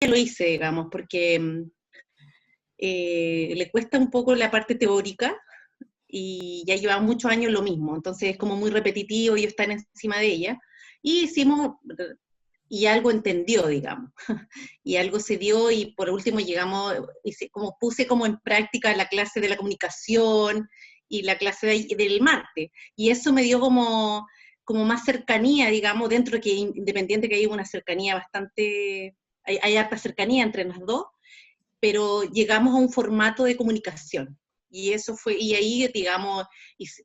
lo hice, digamos, porque le cuesta un poco la parte teórica y ya llevaba muchos años lo mismo, entonces es como muy repetitivo y yo estar encima de ella. Y hicimos, y algo entendió, digamos, y algo se dio y por último llegamos, como puse como en práctica la clase de la comunicación y la clase del martes, y eso me dio como más cercanía, digamos, dentro de que independiente que hay una cercanía bastante, hay harta cercanía entre las dos, pero llegamos a un formato de comunicación. Y eso fue, y ahí, digamos,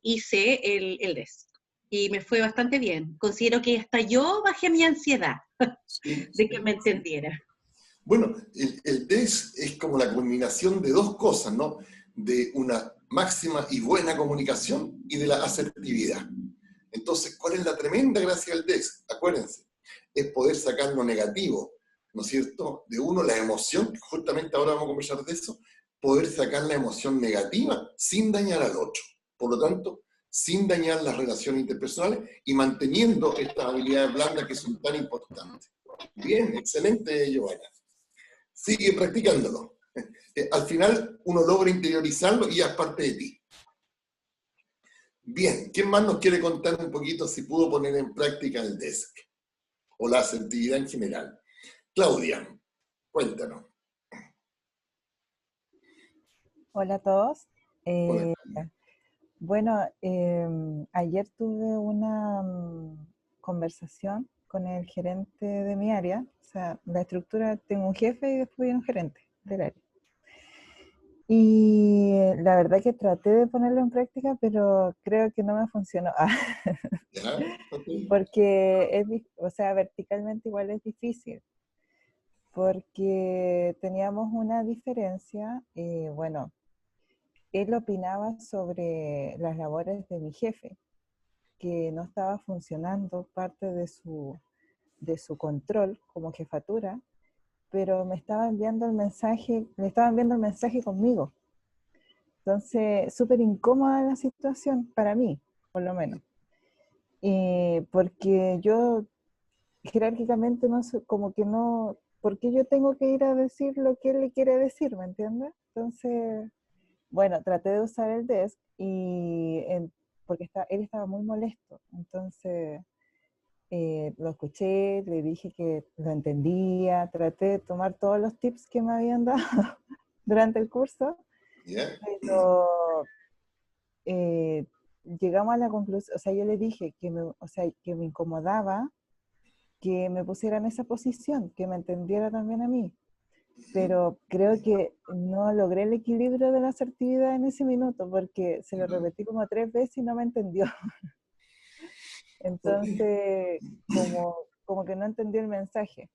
hice el DES. Y me fue bastante bien. Considero que hasta yo bajé mi ansiedad Sí, de que sí. me entendiera. Bueno, el test es como la combinación de dos cosas, ¿no? De una máxima y buena comunicación y de la asertividad. Entonces, ¿cuál es la tremenda gracia del test? Acuérdense, es poder sacar lo negativo, ¿no es cierto? De uno, la emoción, justamente ahora vamos a conversar de eso, poder sacar la emoción negativa sin dañar al otro. Por lo tanto, sin dañar las relaciones interpersonales y manteniendo estas habilidades blandas que son tan importantes. Bien, excelente, Giovanna. Sigue practicándolo. Al final uno logra interiorizarlo y ya es parte de ti. Bien, ¿quién más nos quiere contar un poquito si pudo poner en práctica el DESC o la asertividad en general? Claudia, cuéntanos. Hola a todos. Hola. Bueno, ayer tuve una conversación con el gerente de mi área. O sea, la estructura, tengo un jefe y después un gerente del área. Y la verdad que traté de ponerlo en práctica, pero creo que no me funcionó. ¿Ya? Okay. Porque o sea, verticalmente igual es difícil. Porque teníamos una diferencia, bueno, él opinaba sobre las labores de mi jefe, que no estaba funcionando parte de su control como jefatura, pero me estaba enviando el mensaje, le estaba enviando el mensaje conmigo. Entonces, súper incómoda la situación para mí, por lo menos. Porque yo jerárquicamente no sé, como que no, porque yo tengo que ir a decir lo que él le quiere decir, ¿me entiendes? Entonces, bueno, traté de usar el desk porque él estaba muy molesto. Entonces, lo escuché, le dije que lo entendía, traté de tomar todos los tips que me habían dado durante el curso, ¿Ya? pero llegamos a la conclusión, o sea, yo le dije que me incomodaba que me pusiera en esa posición, que me entendiera también a mí. Pero creo que no logré el equilibrio de la asertividad en ese minuto, porque se lo repetí como 3 veces y no me entendió. Entonces, como que no entendió el mensaje.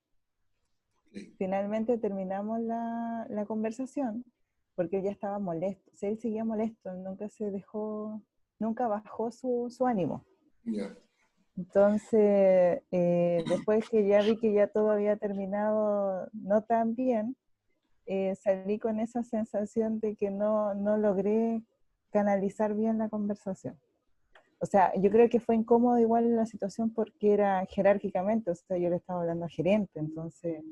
Finalmente terminamos la conversación, porque él ya estaba molesto. O sea, él seguía molesto, nunca bajó su ánimo. ¿Ya? Entonces, después que ya vi que ya todo había terminado no tan bien, salí con esa sensación de que no logré canalizar bien la conversación. O sea, yo creo que fue incómodo igual la situación porque era jerárquicamente, o sea, yo le estaba hablando al gerente, entonces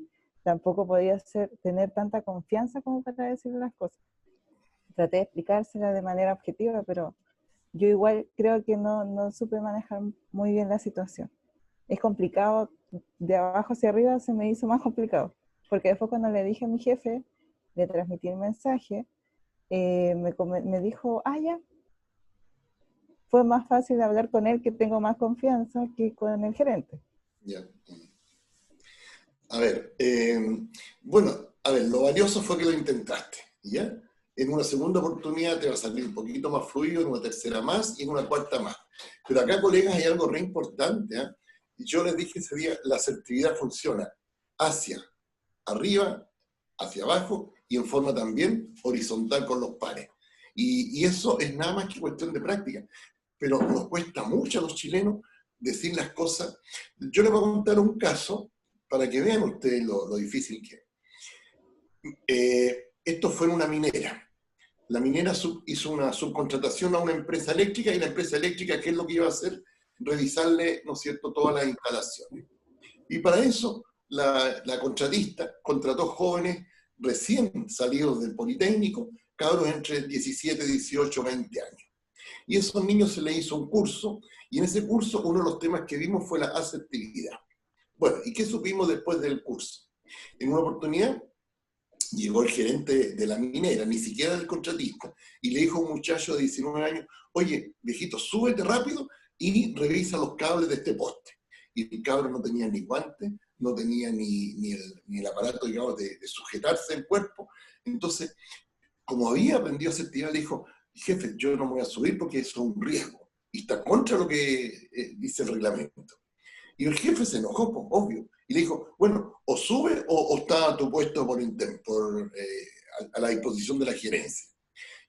tampoco podía tener tanta confianza como para decirle las cosas. Traté de explicársela de manera objetiva, pero yo igual creo que no supe manejar muy bien la situación. Es complicado, de abajo hacia arriba se me hizo más complicado, porque después cuando le dije a mi jefe, le transmití el mensaje, me dijo, ya, fue más fácil hablar con él, que tengo más confianza que con el gerente. ¿Ya? A ver, bueno, a ver, lo valioso fue que lo intentaste, ¿ya? En una segunda oportunidad te va a salir un poquito más fluido, en una tercera más y en una cuarta más. Pero acá, colegas, hay algo re importante, ¿eh? Yo les dije ese día, la asertividad funciona hacia arriba, hacia abajo y en forma también horizontal con los pares. Y eso es nada más que cuestión de práctica. Pero nos cuesta mucho a los chilenos decir las cosas. Yo les voy a contar un caso para que vean ustedes lo difícil que es. Esto fue en una minera. La minera hizo una subcontratación a una empresa eléctrica y la empresa eléctrica, ¿qué es lo que iba a hacer? Revisarle, ¿no es cierto?, todas las instalaciones. Y para eso la contratista contrató jóvenes recién salidos del Politécnico, cabros entre 17, 18, 20 años. Y a esos niños se les hizo un curso, y en ese curso uno de los temas que vimos fue la asertividad. Bueno, ¿y qué supimos después del curso? En una oportunidad llegó el gerente de la minera, ni siquiera del contratista, y le dijo a un muchacho de 19 años, oye, viejito, súbete rápido y revisa los cables de este poste. Y el cabro no tenía ni guantes, no tenía ni el aparato, digamos, de sujetarse el cuerpo. Entonces, como había aprendido asertividad, le dijo, jefe, yo no me voy a subir porque eso es un riesgo, y está contra lo que dice el reglamento. Y el jefe se enojó, pues, obvio, y le dijo, bueno, o sube o está a tu puesto a la disposición de la gerencia.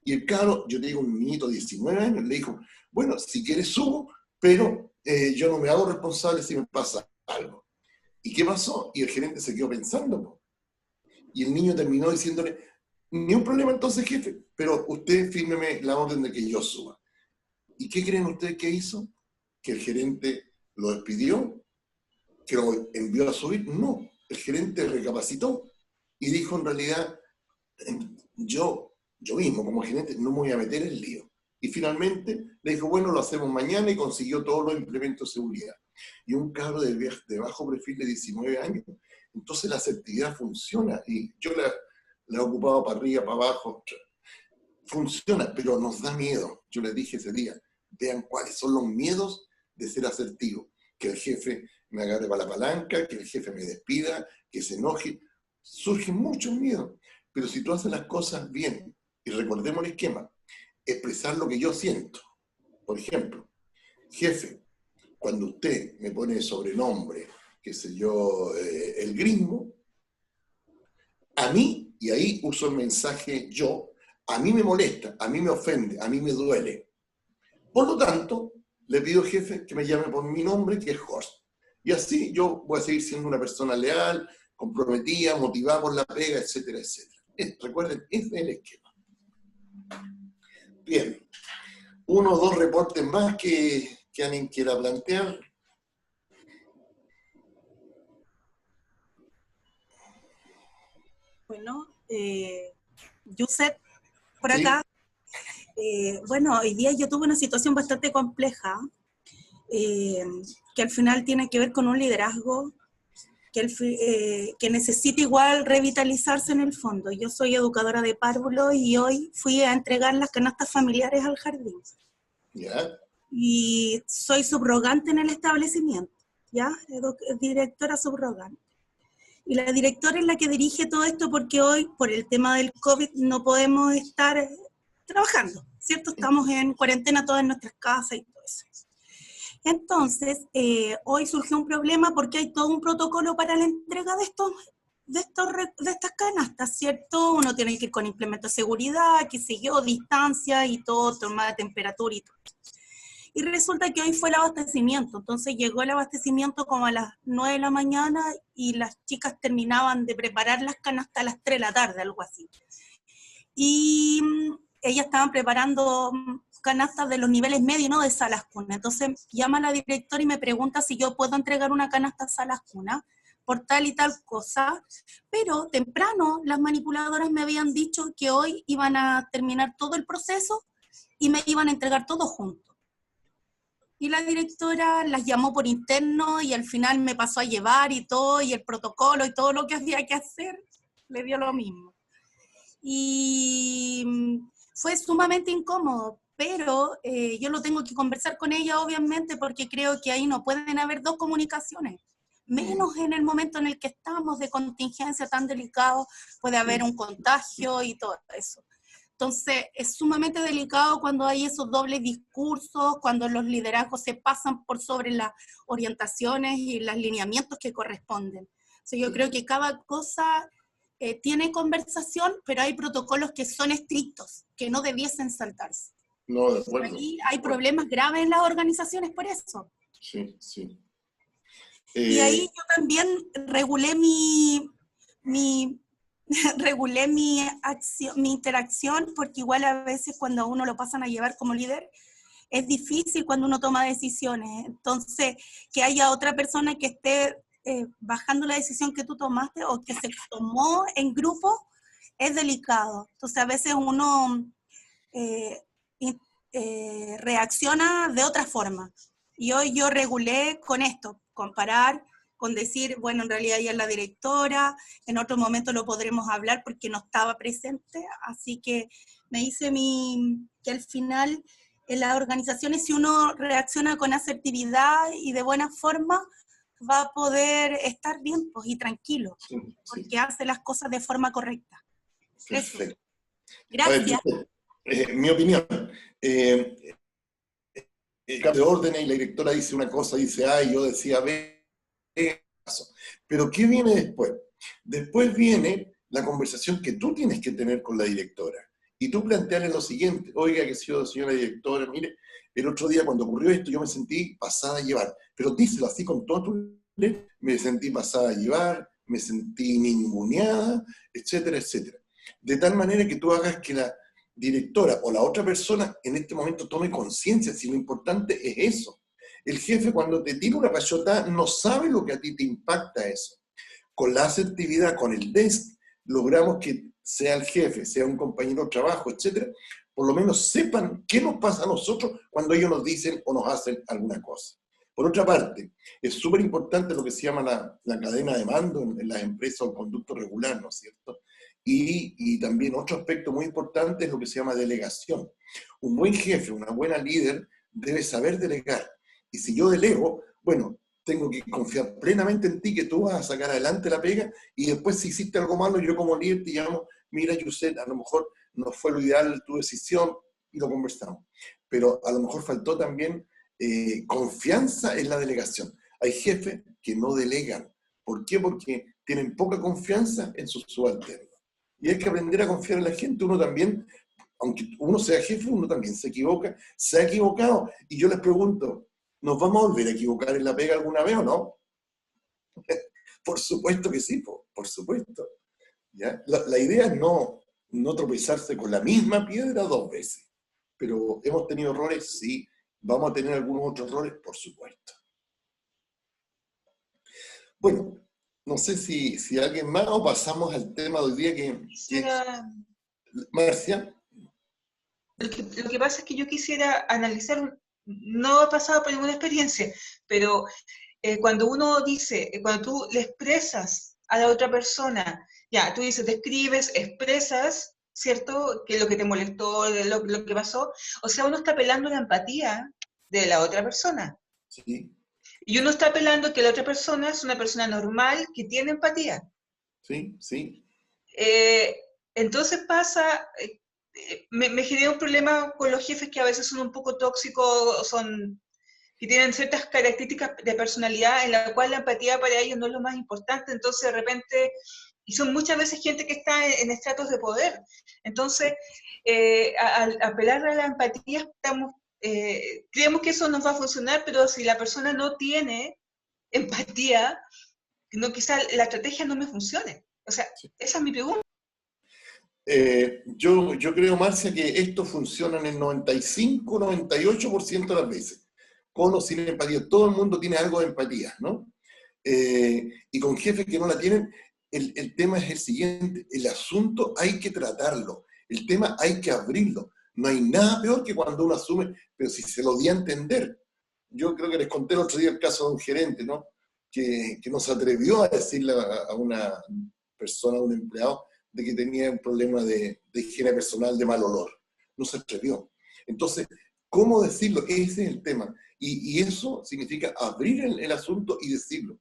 Y el cabro, yo te digo, un niñito de 19 años, le dijo, bueno, si quieres subo, pero yo no me hago responsable si me pasa algo. ¿Y qué pasó? Y el gerente se quedó pensando, pues. Y el niño terminó diciéndole, ni un problema entonces, jefe, pero usted fírmeme la orden de que yo suba. ¿Y qué creen ustedes que hizo? ¿Que el gerente lo despidió? ¿Que lo envió a subir? No, el gerente recapacitó y dijo, en realidad, yo mismo como gerente no me voy a meter en lío. Y finalmente le dijo, bueno, lo hacemos mañana, y consiguió todos los implementos de seguridad. Y un cabro de bajo perfil de 19 años. Entonces la asertividad funciona, y yo la he ocupado para arriba, para abajo. Funciona, pero nos da miedo. Yo les dije ese día, vean cuáles son los miedos de ser asertivo. Que el jefe me agarre para la palanca, que el jefe me despida, que se enoje. Surgen muchos miedos. Pero si tú haces las cosas bien, y recordemos el esquema, expresar lo que yo siento. Por ejemplo, jefe, cuando usted me pone sobrenombre, qué sé yo, el gringo, a mí, y ahí uso el mensaje yo, a mí me molesta, a mí me ofende, a mí me duele. Por lo tanto, le pido, jefe, que me llame por mi nombre, que es Horst. Y así yo voy a seguir siendo una persona leal, comprometida, motivada por la pega, etcétera, etcétera. Recuerden, ese es el esquema. Bien. Uno o dos reportes más que alguien quiera plantear. Bueno, Yusef, por acá. Bueno, hoy día yo tuve una situación bastante compleja, que al final tiene que ver con un liderazgo que necesita igual revitalizarse en el fondo. Yo soy educadora de párvulos y hoy fui a entregar las canastas familiares al jardín. ¿Ya? Y soy subrogante en el establecimiento, ¿ya? Directora subrogante. Y la directora es la que dirige todo esto porque hoy, por el tema del COVID, no podemos estar trabajando, ¿cierto? Estamos en cuarentena todas en nuestras casas y todo eso. Entonces, hoy surgió un problema porque hay todo un protocolo para la entrega de estas canastas, ¿cierto? Uno tiene que ir con implementos de seguridad, qué sé yo, distancia y todo, toma de temperatura y todo. Y resulta que hoy fue el abastecimiento, entonces llegó el abastecimiento como a las 9 de la mañana y las chicas terminaban de preparar las canastas a las 3 de la tarde, algo así. Y ellas estaban preparando canastas de los niveles medios, no de salas cuna. Entonces llama a la directora y me pregunta si yo puedo entregar una canasta a salas cuna por tal y tal cosa, pero temprano las manipuladoras me habían dicho que hoy iban a terminar todo el proceso y me iban a entregar todo junto. Y la directora las llamó por interno y al final me pasó a llevar y todo, y el protocolo y todo lo que había que hacer, le dio lo mismo. Y fue sumamente incómodo, pero yo lo tengo que conversar con ella, obviamente, porque creo que ahí no pueden haber dos comunicaciones, menos en el momento en el que estamos de contingencia tan delicado, puede haber un contagio y todo eso. Entonces, es sumamente delicado cuando hay esos dobles discursos, cuando los liderazgos se pasan por sobre las orientaciones y los lineamientos que corresponden. O sea, yo creo que cada cosa tiene conversación, pero hay protocolos que son estrictos, que no debiesen saltarse. No, de acuerdo. Ahí hay problemas graves en las organizaciones por eso. Sí, sí. Y ahí yo también regulé regulé mi interacción, porque igual a veces cuando a uno lo pasan a llevar como líder, es difícil cuando uno toma decisiones. Entonces, que haya otra persona que esté bajando la decisión que tú tomaste o que se tomó en grupo, es delicado. Entonces a veces uno reacciona de otra forma. Y hoy yo regulé con esto, comparar, con decir, bueno, en realidad ella es la directora, en otro momento lo podremos hablar porque no estaba presente, así que me hice que al final en las organizaciones, si uno reacciona con asertividad y de buena forma, va a poder estar bien pues, y tranquilo, Sí, sí. porque hace las cosas de forma correcta. Perfecto. Eso. Gracias. A ver, mi opinión. El cambio de órdenes y la directora dice una cosa, dice A y yo decía B. Pero ¿qué viene después? Después viene la conversación que tú tienes que tener con la directora. Y tú plantearle lo siguiente: oiga, que señora directora, mire, el otro día cuando ocurrió esto yo me sentí pasada a llevar. Pero díselo así con todo tu... Me sentí pasada a llevar, me sentí ninguneada, etcétera, etcétera. De tal manera que tú hagas que la directora o la otra persona en este momento tome conciencia si lo importante es eso. El jefe cuando te tira una pachota no sabe lo que a ti te impacta eso. Con la asertividad, con el desk, logramos que sea el jefe, sea un compañero de trabajo, etcétera, por lo menos sepan qué nos pasa a nosotros cuando ellos nos dicen o nos hacen alguna cosa. Por otra parte, es súper importante lo que se llama la cadena de mando en las empresas o conducto regular, ¿no es cierto? Y también otro aspecto muy importante es lo que se llama delegación. Un buen jefe, una buena líder, debe saber delegar. Y si yo delego, bueno, tengo que confiar plenamente en ti que tú vas a sacar adelante la pega, y después si hiciste algo malo, yo como líder te llamo, mira, Yuset, a lo mejor no fue lo ideal tu decisión, y lo conversamos. Pero a lo mejor faltó también confianza en la delegación. Hay jefes que no delegan. ¿Por qué? Porque tienen poca confianza en sus subalternos. Y hay que aprender a confiar en la gente. Uno también, aunque uno sea jefe, uno también se equivoca, se ha equivocado. Y yo les pregunto, ¿nos vamos a volver a equivocar en la pega alguna vez o no? Por supuesto que sí, por supuesto. ¿Ya? La idea es no tropezarse con la misma piedra dos veces. Pero ¿hemos tenido errores? Sí. ¿Vamos a tener algunos otros errores? Por supuesto. Bueno, no sé si alguien más o pasamos al tema de hoy día que Marcia. Lo que pasa es que yo quisiera analizar, no he pasado por ninguna experiencia, pero cuando uno dice, cuando tú le expresas a la otra persona, ya, tú dices, describes, expresas, ¿cierto? Que lo que te molestó, lo que pasó, o sea, uno está apelando a la empatía de la otra persona. Sí. Y uno está apelando que la otra persona es una persona normal que tiene empatía. Sí, sí. Entonces pasa... me genera un problema con los jefes que a veces son un poco tóxicos, que tienen ciertas características de personalidad en la cual la empatía para ellos no es lo más importante, entonces de repente, y son muchas veces gente que está en estratos de poder, entonces al apelar a la empatía creemos que eso nos va a funcionar, pero si la persona no tiene empatía, no, quizá la estrategia no me funcione. O sea, esa es mi pregunta. Yo creo, Marcia, que esto funciona en el 95-98% de las veces, con o sin empatía. Todo el mundo tiene algo de empatía, ¿no? Y con jefes que no la tienen, el tema es el siguiente: el asunto hay que tratarlo, el tema hay que abrirlo. No hay nada peor que cuando uno asume, pero si se lo di a entender. Yo creo que les conté el otro día el caso de un gerente, ¿no? Que no se atrevió a decirle a una persona, a un empleado, de que tenía un problema de higiene personal, de mal olor. No se atrevió. Entonces, ¿cómo decirlo? Ese es el tema. Y eso significa abrir el asunto y decirlo.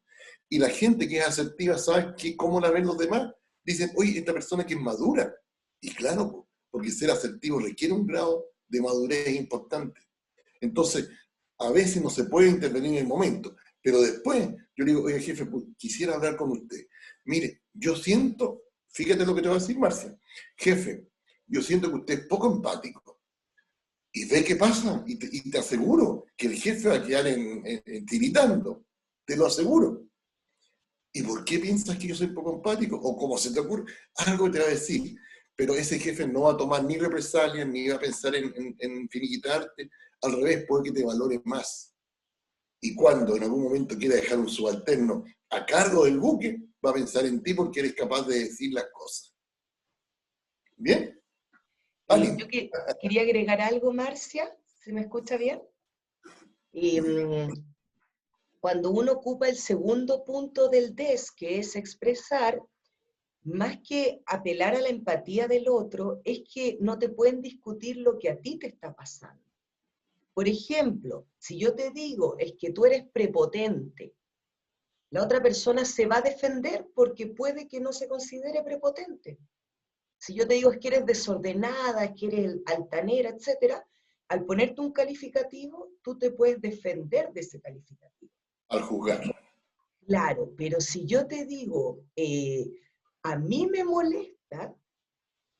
Y la gente que es asertiva, ¿sabe cómo la ven los demás? Dicen, oye, esta persona que es madura. Y claro, porque ser asertivo requiere un grado de madurez importante. Entonces, a veces no se puede intervenir en el momento, pero después yo le digo, oye, jefe, pues, quisiera hablar con usted. Mire, yo siento... Fíjate lo que te voy a decir, Marcia. Jefe, yo siento que usted es poco empático. Y ve qué pasa. Y te aseguro que el jefe va a quedar tiritando. Te lo aseguro. ¿Y por qué piensas que yo soy poco empático? ¿O cómo se te ocurre? Algo te va a decir. Pero ese jefe no va a tomar ni represalias, ni va a pensar en finiquitarte. Al revés, puede que te valore más. Y cuando en algún momento quiera dejar un subalterno a cargo del buque, va a pensar en ti porque eres capaz de decir las cosas. ¿Bien? Yo quería agregar algo, Marcia, ¿se me escucha bien? Cuando uno ocupa el segundo punto del DES, que es expresar, más que apelar a la empatía del otro, es que no te pueden discutir lo que a ti te está pasando. Por ejemplo, si yo te digo, es que tú eres prepotente, la otra persona se va a defender porque puede que no se considere prepotente. Si yo te digo, es que eres desordenada, es que eres altanera, etc., al ponerte un calificativo, tú te puedes defender de ese calificativo. Al juzgar. Claro, pero si yo te digo, a mí me molesta,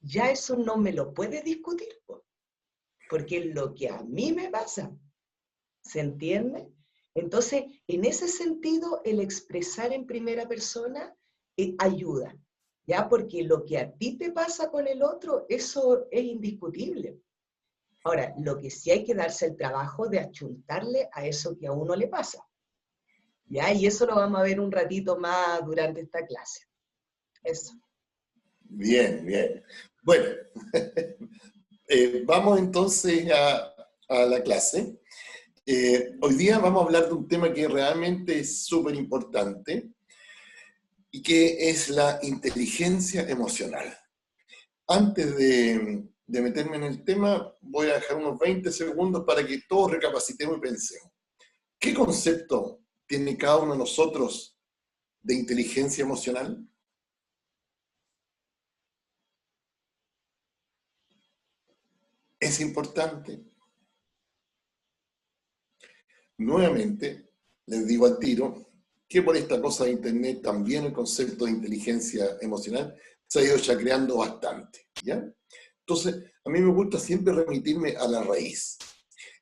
ya eso no me lo puedes discutir, porque es lo que a mí me pasa. ¿Se entiende? Entonces, en ese sentido, el expresar en primera persona ayuda, ¿ya? Porque lo que a ti te pasa con el otro, eso es indiscutible. Ahora, lo que sí hay que darse el trabajo de achuntarle a eso que a uno le pasa, ¿ya? Y eso lo vamos a ver un ratito más durante esta clase. Eso. Bien, bien. Bueno, vamos entonces a la clase. Hoy día vamos a hablar de un tema que realmente es súper importante y que es la inteligencia emocional. Antes de meterme en el tema, voy a dejar unos 20 segundos para que todos recapacitemos y pensemos. ¿Qué concepto tiene cada uno de nosotros de inteligencia emocional? Es importante. Nuevamente, les digo al tiro que por esta cosa de Internet también el concepto de inteligencia emocional se ha ido chacreando bastante, ¿ya? Entonces, a mí me gusta siempre remitirme a la raíz.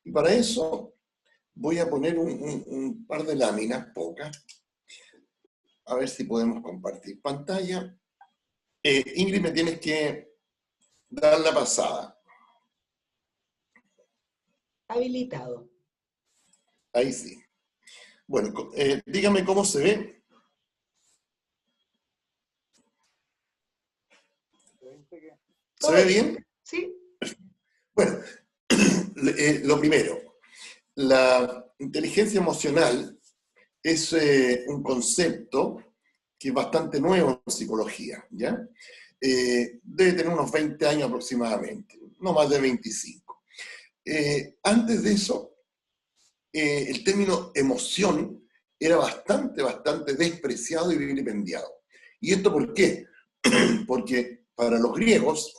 Y para eso voy a poner un par de láminas, pocas, a ver si podemos compartir pantalla. Ingrid, me tienes que dar la pasada. Habilitado. Ahí sí. Bueno, dígame cómo se ve. ¿Se ve bien? Sí. Bueno, lo primero, la inteligencia emocional es un concepto que es bastante nuevo en psicología, ¿ya? Debe tener unos 20 años aproximadamente, no más de 25. Antes de eso, el término emoción era bastante despreciado y vilipendiado. ¿Y esto por qué? Porque para los griegos,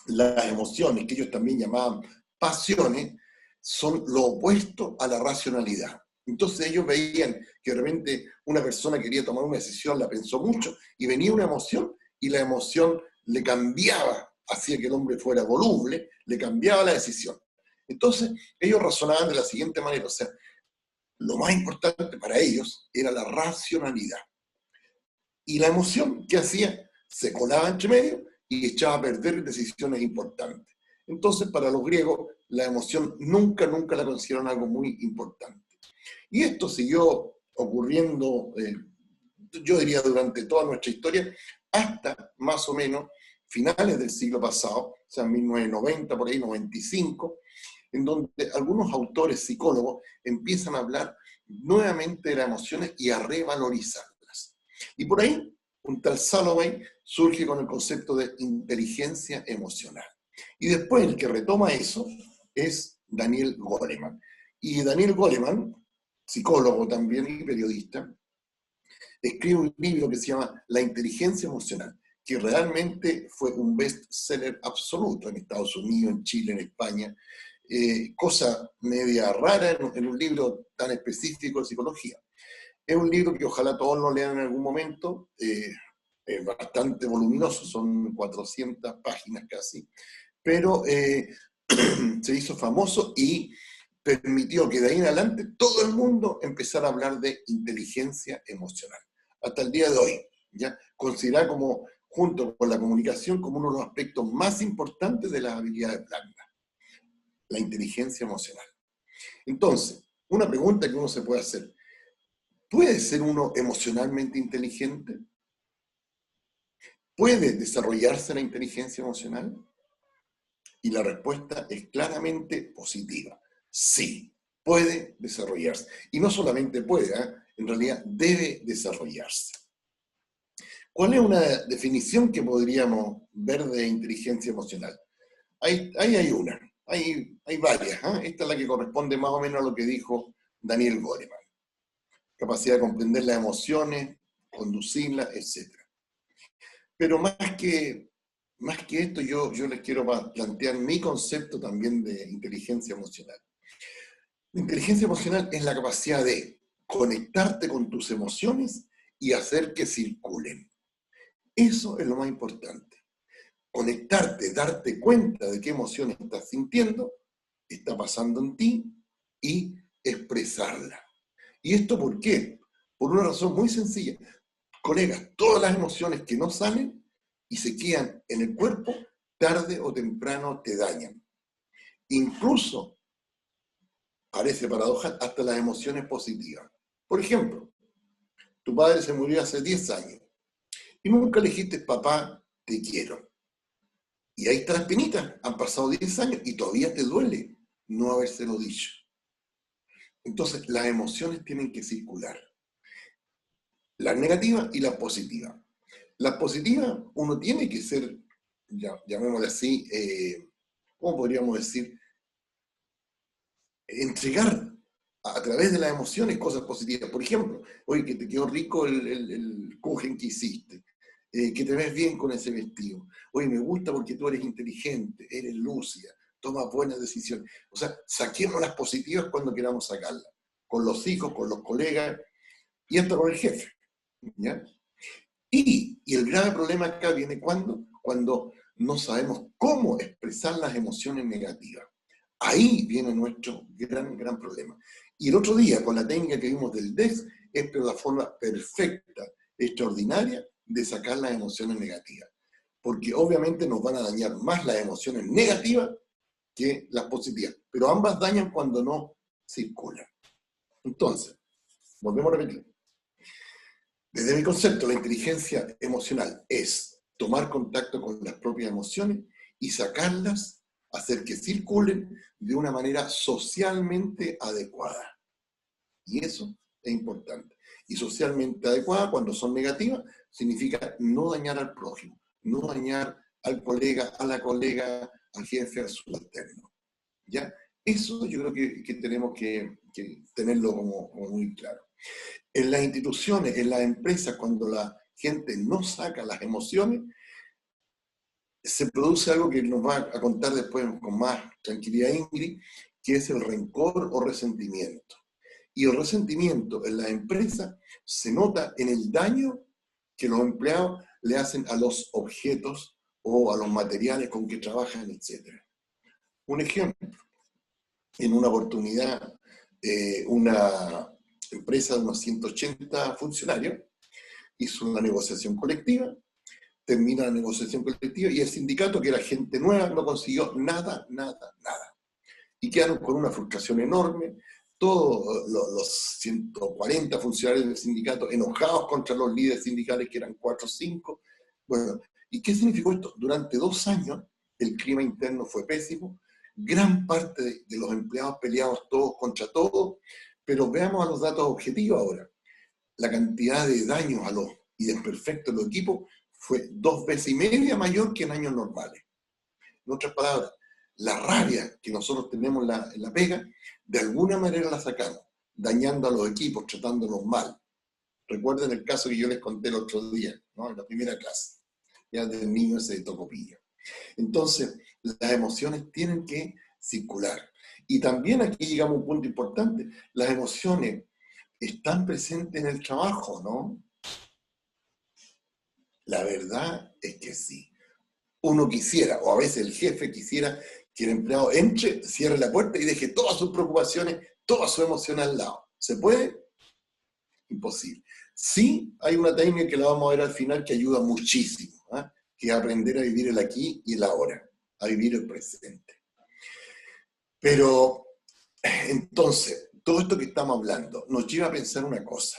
las emociones, que ellos también llamaban pasiones, son lo opuesto a la racionalidad. Entonces ellos veían que de repente una persona quería tomar una decisión, la pensó mucho, y venía una emoción, y la emoción le cambiaba, hacía que el hombre fuera voluble, le cambiaba la decisión. Entonces ellos razonaban de la siguiente manera, o sea, lo más importante para ellos era la racionalidad. Y la emoción, ¿qué hacía? Se colaba entre medio y echaba a perder decisiones importantes. Entonces, para los griegos, la emoción nunca la consideraron algo muy importante. Y esto siguió ocurriendo, yo diría, durante toda nuestra historia, hasta más o menos finales del siglo pasado, o sea, 1990, por ahí, 95, en donde algunos autores psicólogos empiezan a hablar nuevamente de las emociones y a revalorizarlas. Y por ahí, un tal Salovey surge con el concepto de inteligencia emocional. Y después el que retoma eso es Daniel Goleman. Y Daniel Goleman, psicólogo también y periodista, escribe un libro que se llama La inteligencia emocional, que realmente fue un bestseller absoluto en Estados Unidos, en Chile, en España, cosa media rara en un libro tan específico de psicología. Es un libro que ojalá todos lo lean en algún momento, es bastante voluminoso, son 400 páginas casi, pero se hizo famoso y permitió que de ahí en adelante todo el mundo empezara a hablar de inteligencia emocional. Hasta el día de hoy, ya considerada como, junto con la comunicación, como uno de los aspectos más importantes de las habilidades blandas, la inteligencia emocional. Entonces, Una pregunta que uno se puede hacer. ¿Puede ser uno emocionalmente inteligente? ¿Puede desarrollarse la inteligencia emocional? Y la respuesta es claramente positiva. Sí, puede desarrollarse. Y no solamente puede, en realidad debe desarrollarse. ¿Cuál es una definición que podríamos ver de inteligencia emocional? Ahí hay una, hay varias. Esta es la que corresponde más o menos a lo que dijo Daniel Goleman. Capacidad de comprender las emociones, conducirlas, etc. Pero más que esto, yo les quiero plantear mi concepto también de inteligencia emocional. La inteligencia emocional es la capacidad de conectarte con tus emociones y hacer que circulen. Eso es lo más importante. Conectarte, darte cuenta de qué emociones estás sintiendo, está pasando en ti y expresarla. ¿Y esto por qué? Por una razón muy sencilla. Colegas, todas las emociones que no salen y se quedan en el cuerpo, tarde o temprano te dañan. Incluso, parece paradójico, hasta las emociones positivas. Por ejemplo, tu padre se murió hace 10 años y nunca le dijiste, papá, te quiero. Y ahí está la espinita, han pasado 10 años y todavía te duele no habérselo dicho. Entonces, las emociones tienen que circular. Las negativas y las positivas. Las positivas, uno tiene que ser, llamémosle así, ¿cómo podríamos decir? Entregar a través de las emociones cosas positivas. Por ejemplo, oye, que te quedó rico el kuchen que hiciste, que te ves bien con ese vestido. Oye, me gusta porque tú eres inteligente, eres lúcida, tomas buenas decisiones. O sea, saquemos las positivas cuando queramos sacarlas. Con los hijos, con los colegas y hasta con el jefe. ¿Ya? Y el grave problema acá viene cuando no sabemos cómo expresar las emociones negativas. Ahí viene nuestro gran problema. Y el otro día, con la técnica que vimos del DEX, es la forma perfecta, extraordinaria, de sacar las emociones negativas. Porque obviamente nos van a dañar más las emociones negativas que las positivas. Pero ambas dañan cuando no circulan. Entonces, volvemos a repetir. Desde mi concepto, la inteligencia emocional es tomar contacto con las propias emociones y sacarlas, hacer que circulen de una manera socialmente adecuada. Y eso es importante. Y socialmente adecuada, cuando son negativas, significa no dañar al prójimo, no dañar al colega, a la colega, al jefe, al subalterno. ¿Ya? Eso yo creo que tenemos que tenerlo como muy claro. En las instituciones, en las empresas, cuando la gente no saca las emociones, se produce algo que nos va a contar después con más tranquilidad Ingrid, que es el rencor o resentimiento. Y el resentimiento en las empresas se nota en el daño que los empleados le hacen a los objetos o a los materiales con que trabajan, etc. Un ejemplo, en una oportunidad, una empresa de unos 180 funcionarios hizo una negociación colectiva, termina la negociación colectiva y el sindicato, que era gente nueva, no consiguió nada. Y quedaron con una frustración enorme, todos los 140 funcionarios del sindicato enojados contra los líderes sindicales, que eran 4 o 5. Bueno, ¿y qué significó esto? Durante 2 años el clima interno fue pésimo, gran parte de los empleados peleados todos contra todos, pero veamos a los datos objetivos ahora. La cantidad de daños y desperfectos de los equipos fue 2,5 veces mayor que en años normales. En otras palabras, la rabia que nosotros tenemos en la pega, de alguna manera la sacamos, dañando a los equipos, tratándolos mal. Recuerden el caso que yo les conté el otro día, ¿no? En la primera clase, ya del niño ese de Tocopilla. Entonces, las emociones tienen que circular. Y también aquí llegamos a un punto importante, las emociones están presentes en el trabajo, ¿no? La verdad es que sí. Uno quisiera, o a veces el jefe quisiera, que el empleado entre, cierre la puerta y deje todas sus preocupaciones, toda su emoción al lado. ¿Se puede? Imposible. Sí, hay una técnica que la vamos a ver al final que ayuda muchísimo, que es aprender a vivir el aquí y el ahora, a vivir el presente. Pero, entonces, todo esto que estamos hablando nos lleva a pensar una cosa.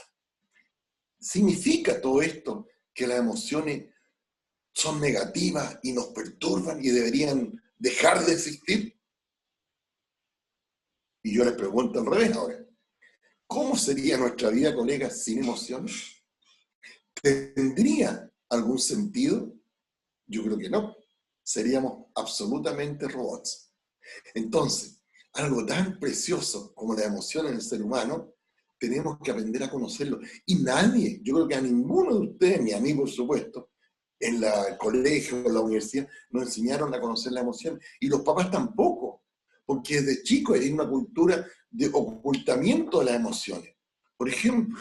¿Significa todo esto que las emociones son negativas y nos perturban y deberían dejar de existir? Y yo les pregunto al revés ahora. ¿Cómo sería nuestra vida, colegas, sin emociones? ¿Tendría algún sentido? Yo creo que no. Seríamos absolutamente robots. Entonces, algo tan precioso como la emoción en el ser humano, tenemos que aprender a conocerlo. Y nadie, yo creo que a ninguno de ustedes, ni a mí por supuesto, en el colegio, en la universidad, nos enseñaron a conocer la emoción. Y los papás tampoco, porque desde chicos hay una cultura de ocultamiento de las emociones. Por ejemplo,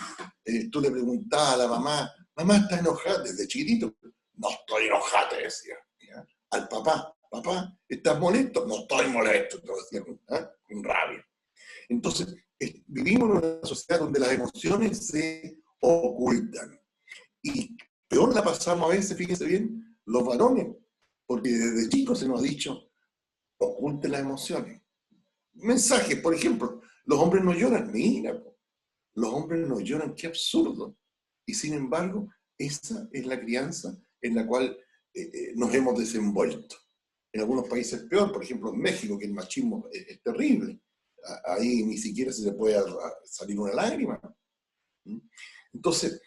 tú le preguntabas a la mamá, mamá, ¿estás enojada? Desde chiquitito, no estoy enojada, te decía. ¿Ya? Al papá, papá, ¿estás molesto? No estoy molesto, te decía, con rabia. Entonces, vivimos en una sociedad donde las emociones se ocultan. Y peor la pasamos a veces, fíjense bien, los varones, porque desde chicos se nos ha dicho, oculten las emociones. Mensajes, por ejemplo, los hombres no lloran, mira, los hombres no lloran, qué absurdo. Y sin embargo, esa es la crianza en la cual nos hemos desenvuelto. En algunos países peor, por ejemplo en México, que el machismo es terrible. Ahí ni siquiera se le puede salir una lágrima. Entonces,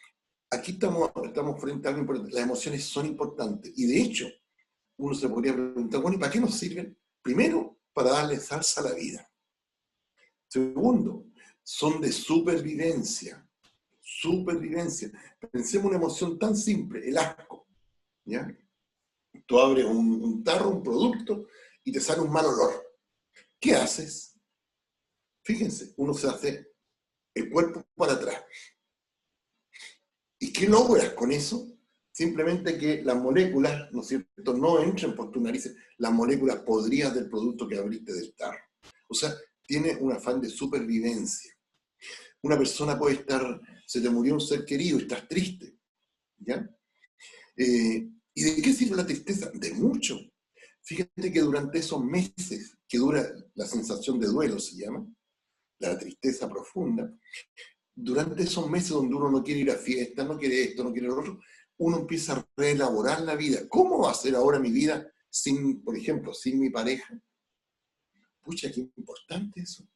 aquí estamos frente a algo importante. Las emociones son importantes. Y de hecho, uno se podría preguntar, bueno, ¿y para qué nos sirven? Primero, para darle salsa a la vida. Segundo, son de supervivencia. Supervivencia. Pensemos una emoción tan simple, el asco. ¿Ya? Tú abres un tarro, un producto, y te sale un mal olor. ¿Qué haces? Fíjense, uno se hace el cuerpo para atrás. ¿Y qué logras con eso? Simplemente que las moléculas, ¿no es cierto?, no entren por tu nariz, las moléculas podridas del producto que abriste del tarro. O sea, tiene un afán de supervivencia. Una persona puede estar, se te murió un ser querido y estás triste, ¿ya? ¿Y de qué sirve la tristeza? De mucho. Fíjate que durante esos meses que dura la sensación de duelo, se llama, la tristeza profunda, durante esos meses donde uno no quiere ir a fiestas, no quiere esto, no quiere lo otro, uno empieza a reelaborar la vida. ¿Cómo va a ser ahora mi vida sin, por ejemplo, sin mi pareja? Pucha, qué importante eso.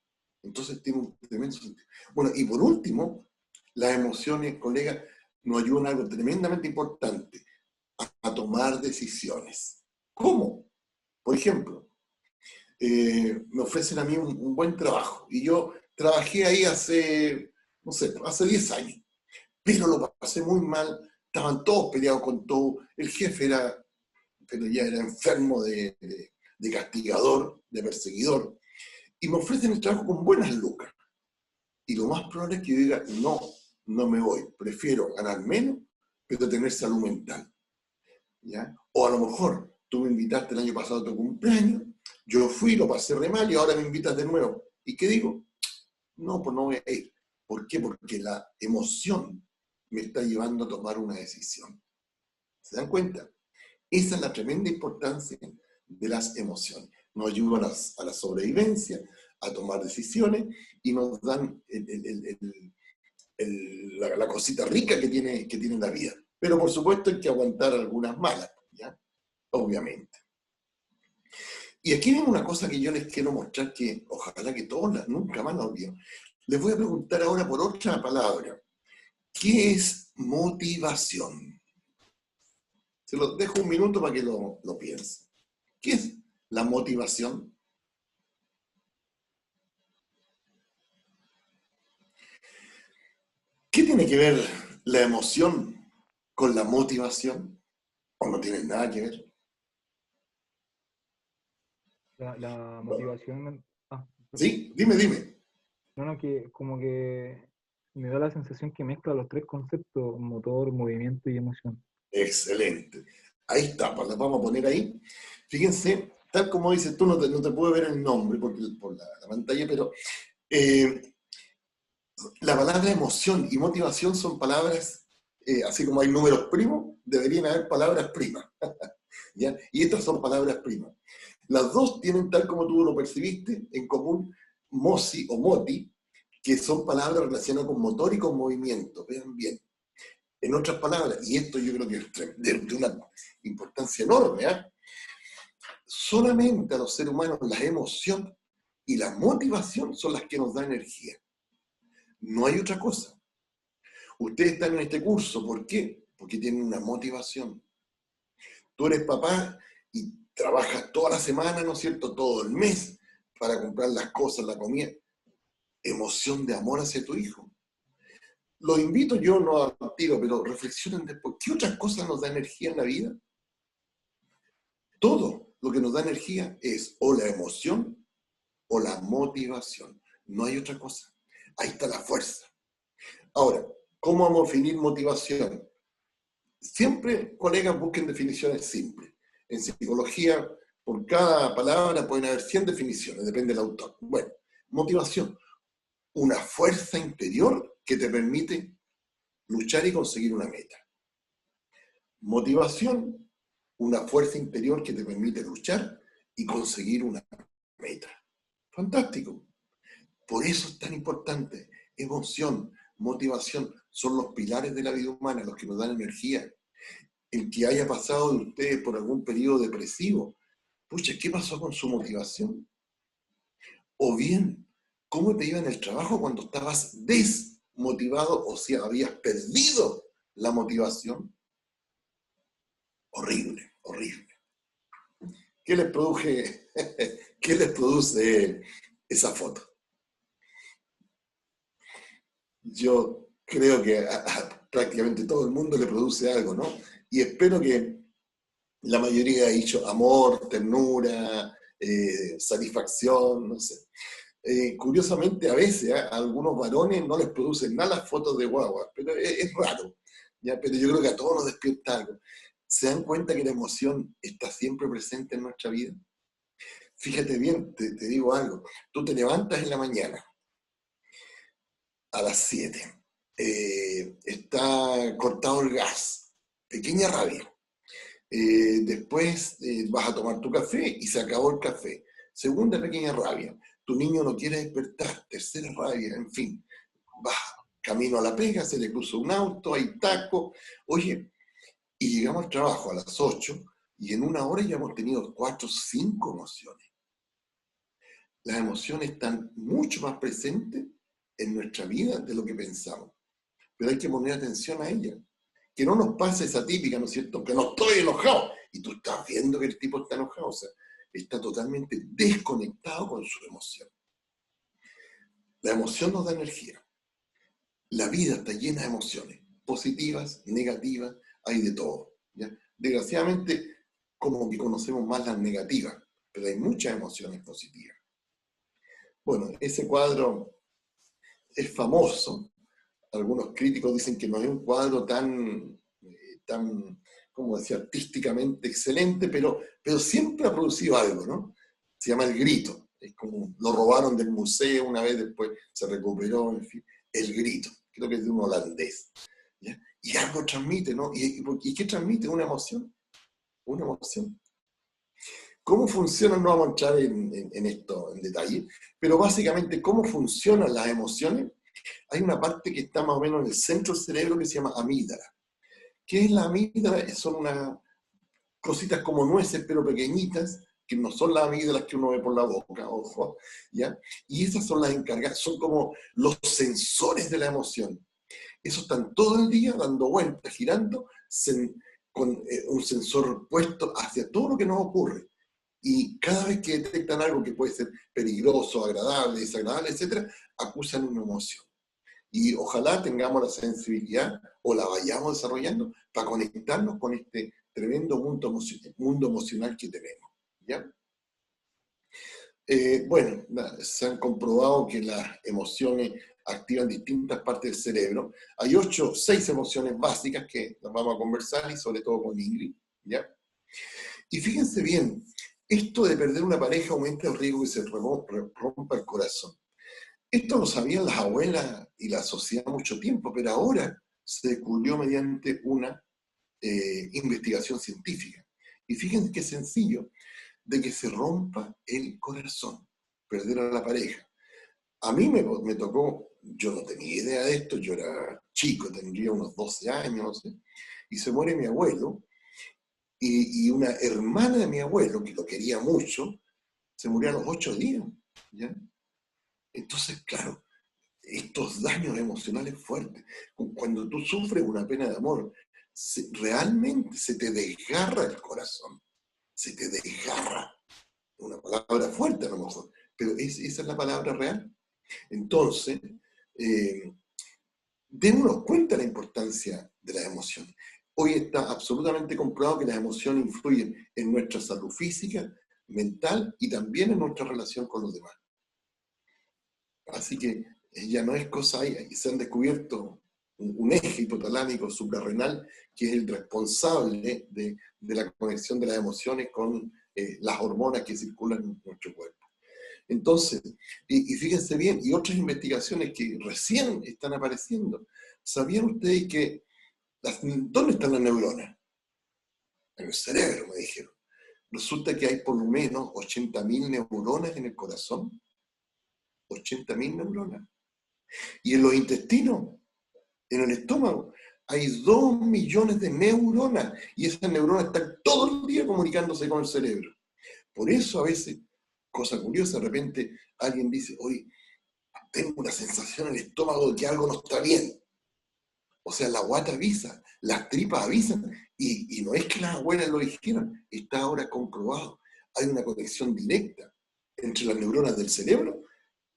Entonces tiene un tremendo sentido. Bueno, y por último, las emociones, colegas, nos ayudan a algo tremendamente importante, a tomar decisiones. ¿Cómo? Por ejemplo, me ofrecen a mí un buen trabajo, y yo trabajé ahí hace, no sé, hace 10 años, pero lo pasé muy mal, estaban todos peleados con todo, el jefe pero ya era enfermo de castigador, de perseguidor, y me ofrecen el trabajo con buenas lucas. Y lo más probable es que yo diga, no me voy, prefiero ganar menos, pero tener salud mental. ¿Ya? O a lo mejor, tú me invitaste el año pasado a tu cumpleaños, yo fui, lo pasé re mal y ahora me invitas de nuevo. ¿Y qué digo? No, pues no voy a ir. ¿Por qué? Porque la emoción me está llevando a tomar una decisión. ¿Se dan cuenta? Esa es la tremenda importancia de las emociones. Nos ayudan a la sobrevivencia, a tomar decisiones y nos dan la cosita rica que tiene la vida. Pero por supuesto hay que aguantar algunas malas, ¿ya? Obviamente. Y aquí viene una cosa que yo les quiero mostrar que ojalá que todos nunca más la olviden. Les voy a preguntar ahora por otra palabra. ¿Qué es motivación? Se los dejo un minuto para que lo piensen. ¿Qué es la motivación? ¿Qué tiene que ver la emoción con la motivación? ¿O no tiene nada que ver? La motivación... ¿Sí? Dime. No, que como que me da la sensación que mezcla los tres conceptos, motor, movimiento y emoción. Excelente. Ahí está, pues las vamos a poner ahí. Fíjense, tal como dices tú, no te puedo ver el nombre por la pantalla, pero la palabra emoción y motivación son palabras, así como hay números primos, deberían haber palabras primas. ¿Ya? Y estas son palabras primas. Las dos tienen, tal como tú lo percibiste, en común, mosi o moti, que son palabras relacionadas con motor y con movimiento. Vean bien. En otras palabras, y esto yo creo que es de una importancia enorme, ¿eh? Solamente a los seres humanos la emoción y la motivación son las que nos dan energía. No hay otra cosa. Ustedes están en este curso, ¿por qué? Porque tienen una motivación. Tú eres papá y trabajas toda la semana, ¿no es cierto?, todo el mes para comprar las cosas, la comida. Emoción de amor hacia tu hijo. Los invito, yo no al tiro, pero reflexionen después. ¿Qué otras cosas nos da energía en la vida? Todo lo que nos da energía es o la emoción o la motivación. No hay otra cosa. Ahí está la fuerza. Ahora, ¿cómo vamos a definir motivación? Siempre, colegas, busquen definiciones simples. En psicología, por cada palabra pueden haber 100 definiciones, depende del autor. Bueno, motivación. Una fuerza interior que te permite luchar y conseguir una meta. Motivación, una fuerza interior que te permite luchar y conseguir una meta. Fantástico. Por eso es tan importante. Emoción, motivación, son los pilares de la vida humana, los que nos dan energía. El que haya pasado de ustedes por algún periodo depresivo, pucha, ¿qué pasó con su motivación? O bien, ¿cómo te iba en el trabajo cuando estabas desmotivado o si habías perdido la motivación? Horrible, horrible. ¿Qué les produce esa foto? Yo creo que a prácticamente todo el mundo le produce algo, ¿no? Y espero que la mayoría haya dicho amor, ternura, satisfacción, no sé. Curiosamente, a veces a algunos varones no les producen nada las fotos de guagua, pero es raro, ¿ya? Pero yo creo que a todos nos despierta algo. ¿Se dan cuenta que la emoción está siempre presente en nuestra vida? Fíjate bien, te digo algo. Tú te levantas en la mañana a las 7. Está cortado el gas. Pequeña rabia. Después vas a tomar tu café y se acabó el café. Segunda pequeña rabia. Tu niño no quiere despertar. Tercera rabia. En fin. Vas camino a la pega, se le cruza un auto, hay taco. Oye, y llegamos al trabajo a las 8 y en una hora ya hemos tenido 4 o 5 emociones. Las emociones están mucho más presentes en nuestra vida de lo que pensamos. Pero hay que poner atención a ellas. Que no nos pase esa típica, ¿no es cierto? Que no estoy enojado. Y tú estás viendo que el tipo está enojado. O sea, está totalmente desconectado con su emoción. La emoción nos da energía. La vida está llena de emociones. Positivas, negativas, hay de todo, ¿ya? Desgraciadamente, como que conocemos más las negativas, pero hay muchas emociones positivas. Bueno, ese cuadro es famoso. Algunos críticos dicen que no es un cuadro tan como decía, artísticamente excelente, pero siempre ha producido algo, ¿no? Se llama El Grito. Es como, lo robaron del museo una vez, después se recuperó, en fin. El Grito. Creo que es de un holandés, ¿ya? Y algo transmite, ¿no? ¿Y qué transmite? Una emoción. Una emoción. ¿Cómo funcionan? No vamos a entrar en esto en detalle, pero básicamente, ¿cómo funcionan las emociones? Hay una parte que está más o menos en el centro del cerebro que se llama amígdala. ¿Qué es la amígdala? Son unas cositas como nueces, pero pequeñitas, que no son las amígdalas que uno ve por la boca, ojo, ¿ya? Y esas son las encargadas, son como los sensores de la emoción. Esos están todo el día dando vueltas, girando, con un sensor puesto hacia todo lo que nos ocurre. Y cada vez que detectan algo que puede ser peligroso, agradable, desagradable, etc., acusan una emoción. Y ojalá tengamos la sensibilidad o la vayamos desarrollando para conectarnos con este tremendo mundo emocional que tenemos, ¿ya? Bueno, se han comprobado que las emociones activan distintas partes del cerebro. Hay 6 emociones básicas que las vamos a conversar y sobre todo con Ingrid, ¿ya? Y fíjense bien, esto de perder una pareja aumenta el riesgo de que se rompa el corazón. Esto lo sabían las abuelas y la sociedad mucho tiempo, pero ahora se descubrió mediante una investigación científica. Y fíjense qué sencillo, de que se rompa el corazón, perder a la pareja. A mí me tocó, yo no tenía idea de esto, yo era chico, tendría unos 12 años, no sé, y se muere mi abuelo, y una hermana de mi abuelo, que lo quería mucho, se murió a los 8 días, ¿ya? Entonces, claro, estos daños emocionales fuertes, cuando tú sufres una pena de amor, realmente se te desgarra el corazón, se te desgarra. Una palabra fuerte a lo mejor, pero esa es la palabra real. Entonces, démonos cuenta de la importancia de las emociones. Hoy está absolutamente comprobado que las emociones influyen en nuestra salud física, mental y también en nuestra relación con los demás. Así que ya no es cosa ahí, se han descubierto un eje hipotalámico suprarrenal que es el responsable de la conexión de las emociones con las hormonas que circulan en nuestro cuerpo. Entonces, y fíjense bien, y otras investigaciones que recién están apareciendo, ¿sabían ustedes que dónde están las neuronas? En el cerebro, me dijeron. Resulta que hay por lo menos 80.000 neuronas en el corazón. 80.000 neuronas. Y en los intestinos, en el estómago, hay 2 millones de neuronas. Y esas neuronas están todo el día comunicándose con el cerebro. Por eso a veces, cosa curiosa, de repente alguien dice, oye, tengo una sensación en el estómago de que algo no está bien. O sea, la guata avisa, las tripas avisan, y no es que las abuelas lo dijeran, está ahora comprobado. Hay una conexión directa entre las neuronas del cerebro,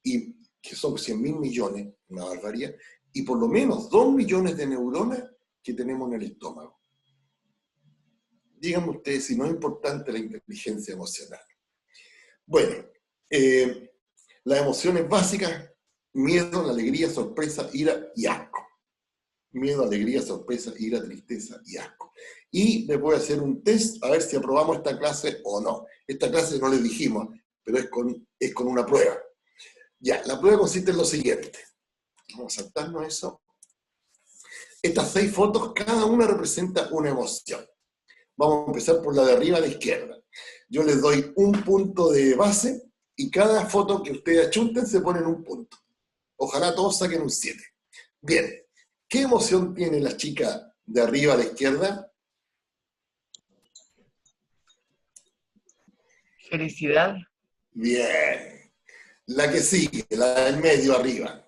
y que son 100.000 millones, una barbaridad, y por lo menos 2 millones de neuronas que tenemos en el estómago. Díganme ustedes si no es importante la inteligencia emocional. Bueno, las emociones básicas: miedo, alegría, sorpresa, ira y asco. Miedo, alegría, sorpresa, ira, tristeza y asco. Y les voy a hacer un test a ver si aprobamos esta clase o no. Esta clase no les dijimos, pero es con una prueba. Ya, la prueba consiste en lo siguiente. Vamos a saltarnos eso. Estas 6 fotos, cada una representa una emoción. Vamos a empezar por la de arriba a la izquierda. Yo les doy un punto de base y cada foto que ustedes achunten se ponen un punto. Ojalá todos saquen un 7. Bien, ¿qué emoción tiene la chica de arriba a la izquierda? Felicidad. Bien. La que sigue, la del medio arriba.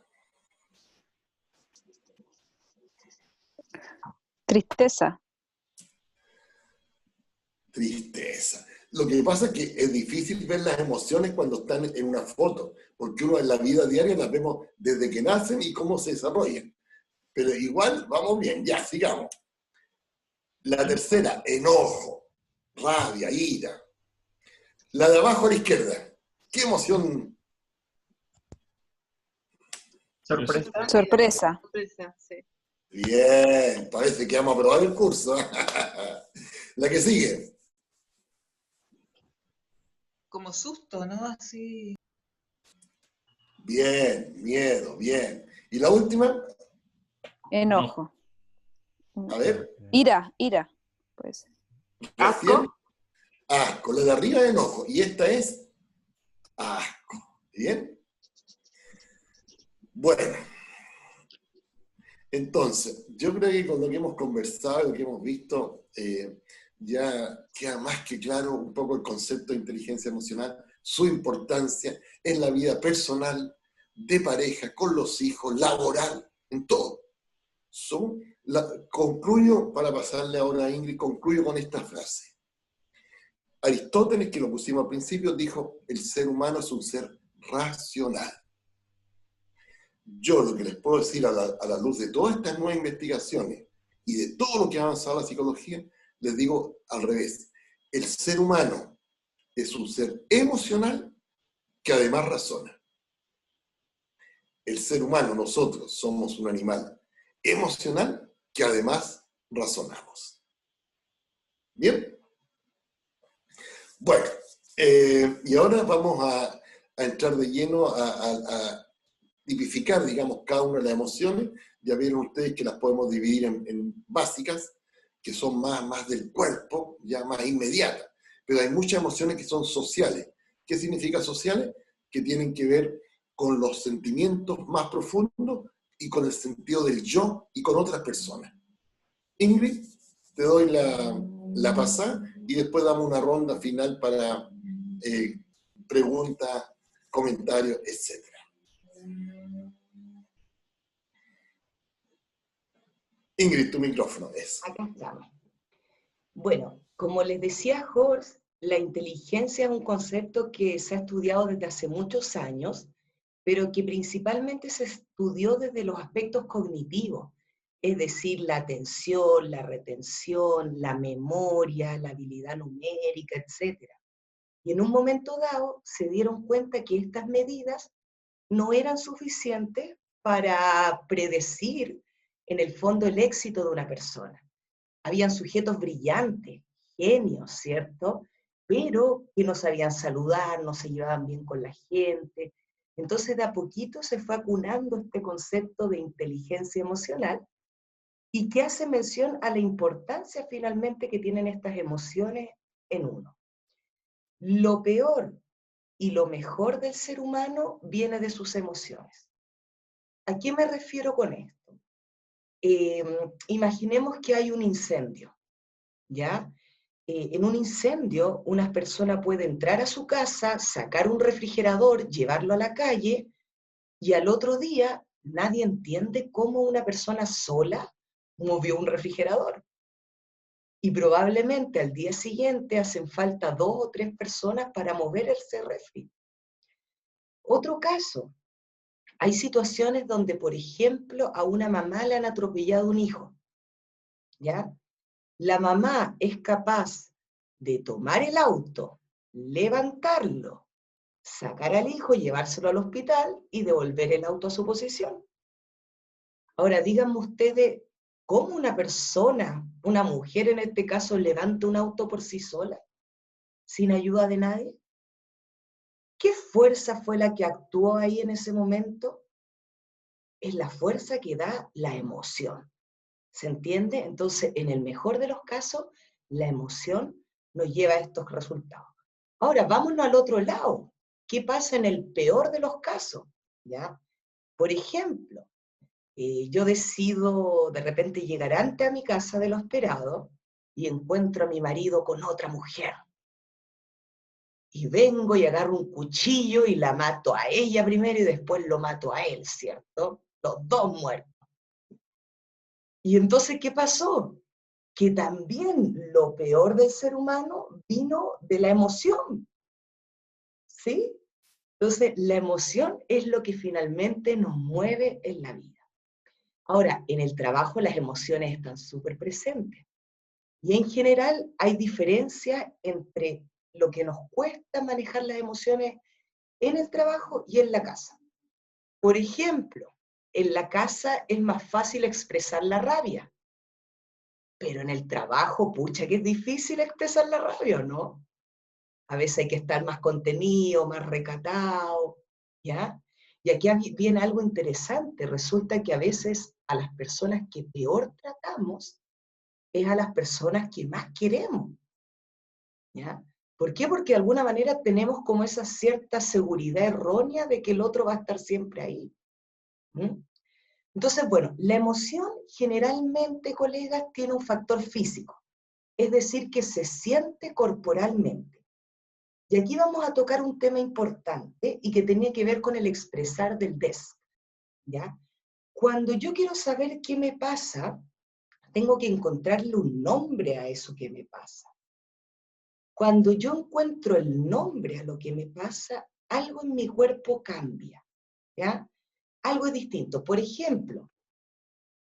Tristeza. Tristeza. Lo que pasa es que es difícil ver las emociones cuando están en una foto, porque uno en la vida diaria las vemos desde que nacen y cómo se desarrollan. Pero igual, vamos bien, ya, sigamos. La tercera, enojo, rabia, ira. La de abajo a la izquierda, ¿qué emoción? Sorpresa. Sorpresa. Sorpresa, sí. Bien, parece que vamos a aprobar el curso. La que sigue. Como susto, ¿no? Así. Bien, miedo, bien. ¿Y la última? Enojo. A ver. Ira. Pues. ¿Asco? Asco. La de arriba es enojo. Y esta es asco. ¿Bien? Bueno. Entonces, yo creo que con lo que hemos conversado, lo que hemos visto, ya queda más que claro un poco el concepto de inteligencia emocional, su importancia en la vida personal, de pareja, con los hijos, laboral, en todo. Concluyo, para pasarle ahora a Ingrid, concluyo con esta frase. Aristóteles, que lo pusimos al principio, dijo, el ser humano es un ser racional. Yo lo que les puedo decir a la luz de todas estas nuevas investigaciones y de todo lo que ha avanzado la psicología, les digo al revés. El ser humano es un ser emocional que además razona. El ser humano, nosotros, somos un animal emocional que además razonamos. ¿Bien? Bueno, y ahora vamos a entrar de lleno a tipificar, digamos, cada una de las emociones. Ya vieron ustedes que las podemos dividir en básicas, que son más del cuerpo, ya más inmediatas. Pero hay muchas emociones que son sociales. ¿Qué significa sociales? Que tienen que ver con los sentimientos más profundos y con el sentido del yo y con otras personas. Ingrid, te doy la pasada y después damos una ronda final para preguntas, comentarios, etc. Ingrid, tu micrófono es. Acá estamos. Bueno, como les decía Horst, la inteligencia es un concepto que se ha estudiado desde hace muchos años, pero que principalmente se estudió desde los aspectos cognitivos, es decir, la atención, la retención, la memoria, la habilidad numérica, etc. Y en un momento dado se dieron cuenta que estas medidas no eran suficientes para predecir en el fondo el éxito de una persona. Habían sujetos brillantes, genios, ¿cierto? Pero que no sabían saludar, no se llevaban bien con la gente. Entonces de a poquito se fue acunando este concepto de inteligencia emocional y que hace mención a la importancia finalmente que tienen estas emociones en uno. Lo peor y lo mejor del ser humano viene de sus emociones. ¿A qué me refiero con esto? Imaginemos que hay un incendio, ¿ya? En un incendio, una persona puede entrar a su casa, sacar un refrigerador, llevarlo a la calle, y al otro día nadie entiende cómo una persona sola movió un refrigerador. Y probablemente al día siguiente hacen falta 2 o 3 personas para mover ese refri. Otro caso, hay situaciones donde, por ejemplo, a una mamá le han atropellado un hijo, ¿ya? La mamá es capaz de tomar el auto, levantarlo, sacar al hijo, llevárselo al hospital y devolver el auto a su posición. Ahora, díganme ustedes, ¿cómo una persona, una mujer en este caso, levanta un auto por sí sola, sin ayuda de nadie? ¿Qué fuerza fue la que actuó ahí en ese momento? Es la fuerza que da la emoción. ¿Se entiende? Entonces, en el mejor de los casos, la emoción nos lleva a estos resultados. Ahora, vámonos al otro lado. ¿Qué pasa en el peor de los casos? ¿Ya? Por ejemplo, yo decido de repente llegar antes a mi casa de lo esperado y encuentro a mi marido con otra mujer. Y vengo y agarro un cuchillo y la mato a ella primero y después lo mato a él, ¿cierto? Los dos muertos. Y entonces, ¿qué pasó? Que también lo peor del ser humano vino de la emoción, ¿sí? Entonces, la emoción es lo que finalmente nos mueve en la vida. Ahora, en el trabajo las emociones están súper presentes. Y en general hay diferencias entre lo que nos cuesta manejar las emociones en el trabajo y en la casa. Por ejemplo, en la casa es más fácil expresar la rabia, pero en el trabajo, pucha, que es difícil expresar la rabia, ¿no? A veces hay que estar más contenido, más recatado, ¿ya? Y aquí viene algo interesante. Resulta que a veces a las personas que peor tratamos es a las personas que más queremos, ¿ya? ¿Por qué? Porque de alguna manera tenemos como esa cierta seguridad errónea de que el otro va a estar siempre ahí. ¿Mm? Entonces, bueno, la emoción generalmente, colegas, tiene un factor físico, es decir, que se siente corporalmente. Y aquí vamos a tocar un tema importante y que tenía que ver con el expresar del DESC, ¿ya? Cuando yo quiero saber qué me pasa, tengo que encontrarle un nombre a eso que me pasa. Cuando yo encuentro el nombre a lo que me pasa, algo en mi cuerpo cambia, ¿ya? Algo es distinto. Por ejemplo,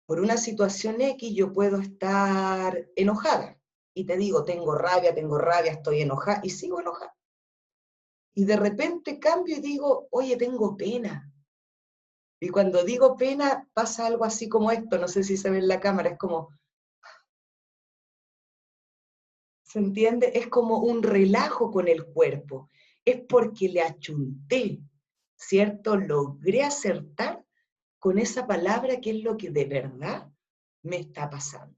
por una situación X yo puedo estar enojada y te digo, tengo rabia, estoy enojada y sigo enojada. Y de repente cambio y digo, oye, tengo pena. Y cuando digo pena pasa algo así como esto, no sé si se ve en la cámara, es como, ¿se entiende? Es como un relajo con el cuerpo. Es porque le achunté, ¿cierto? Logré acertar con esa palabra que es lo que de verdad me está pasando.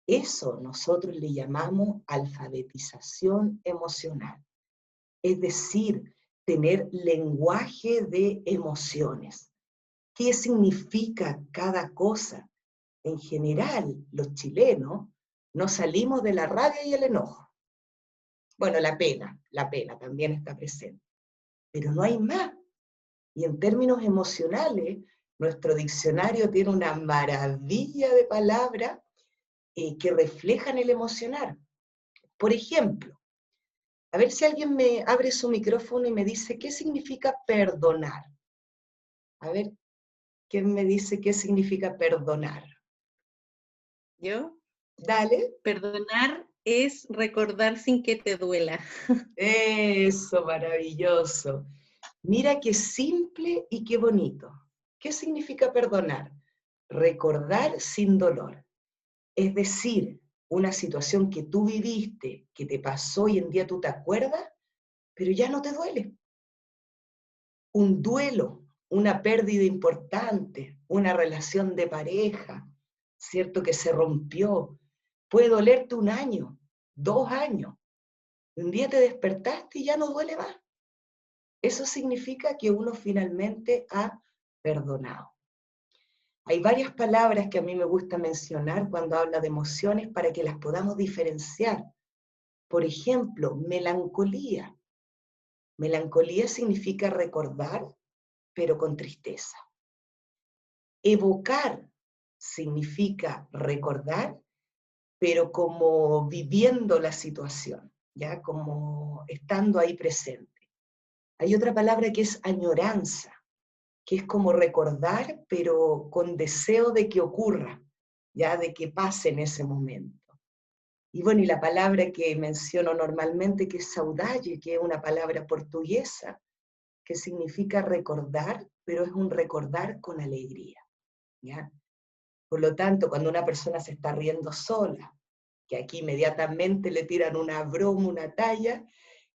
Eso nosotros le llamamos alfabetización emocional. Es decir, tener lenguaje de emociones. ¿Qué significa cada cosa? En general, los chilenos no salimos de la rabia y el enojo. Bueno, la pena también está presente. Pero no hay más. Y en términos emocionales, nuestro diccionario tiene una maravilla de palabras que reflejan el emocionar. Por ejemplo, a ver si alguien me abre su micrófono y me dice qué significa perdonar. A ver, ¿quién me dice qué significa perdonar? ¿Yo? Dale. Perdonar es recordar sin que te duela. Eso, maravilloso. Mira qué simple y qué bonito. ¿Qué significa perdonar? Recordar sin dolor. Es decir, una situación que tú viviste, que te pasó y en día tú te acuerdas, pero ya no te duele. Un duelo, una pérdida importante, una relación de pareja, ¿cierto? Que se rompió. Puede dolerte 1 año, 2 años. Un día te despertaste y ya no duele más. Eso significa que uno finalmente ha perdonado. Hay varias palabras que a mí me gusta mencionar cuando habla de emociones para que las podamos diferenciar. Por ejemplo, melancolía. Melancolía significa recordar, pero con tristeza. Evocar significa recordar, pero como viviendo la situación, ¿ya? Como estando ahí presente. Hay otra palabra que es añoranza, que es como recordar, pero con deseo de que ocurra, ya de que pase en ese momento. Y bueno, y la palabra que menciono normalmente, que es saudade, que es una palabra portuguesa, que significa recordar, pero es un recordar con alegría, ¿ya? Por lo tanto, cuando una persona se está riendo sola, que aquí inmediatamente le tiran una broma, una talla,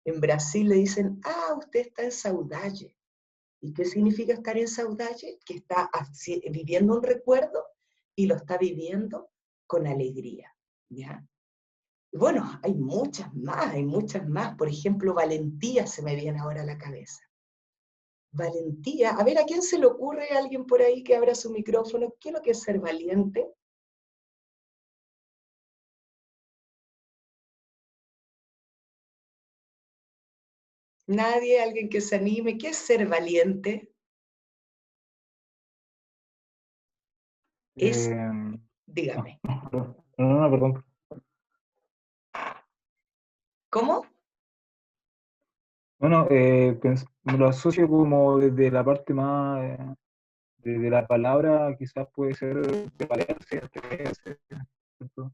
en Brasil le dicen, usted está en saudade. ¿Y qué significa estar en saudade? Que está viviendo un recuerdo y lo está viviendo con alegría, ¿ya? Bueno, hay muchas más. Por ejemplo, valentía se me viene ahora a la cabeza. Valentía, a ver, ¿a quién se le ocurre alguien por ahí que abra su micrófono? ¿Qué es lo que es ser valiente? ¿Nadie? ¿Alguien que se anime? ¿Qué es ser valiente? Es, dígame. No, perdón. ¿Cómo? Bueno, me lo asocio como desde la parte más de la palabra, quizás puede ser de valerse, atreverse, ¿cierto?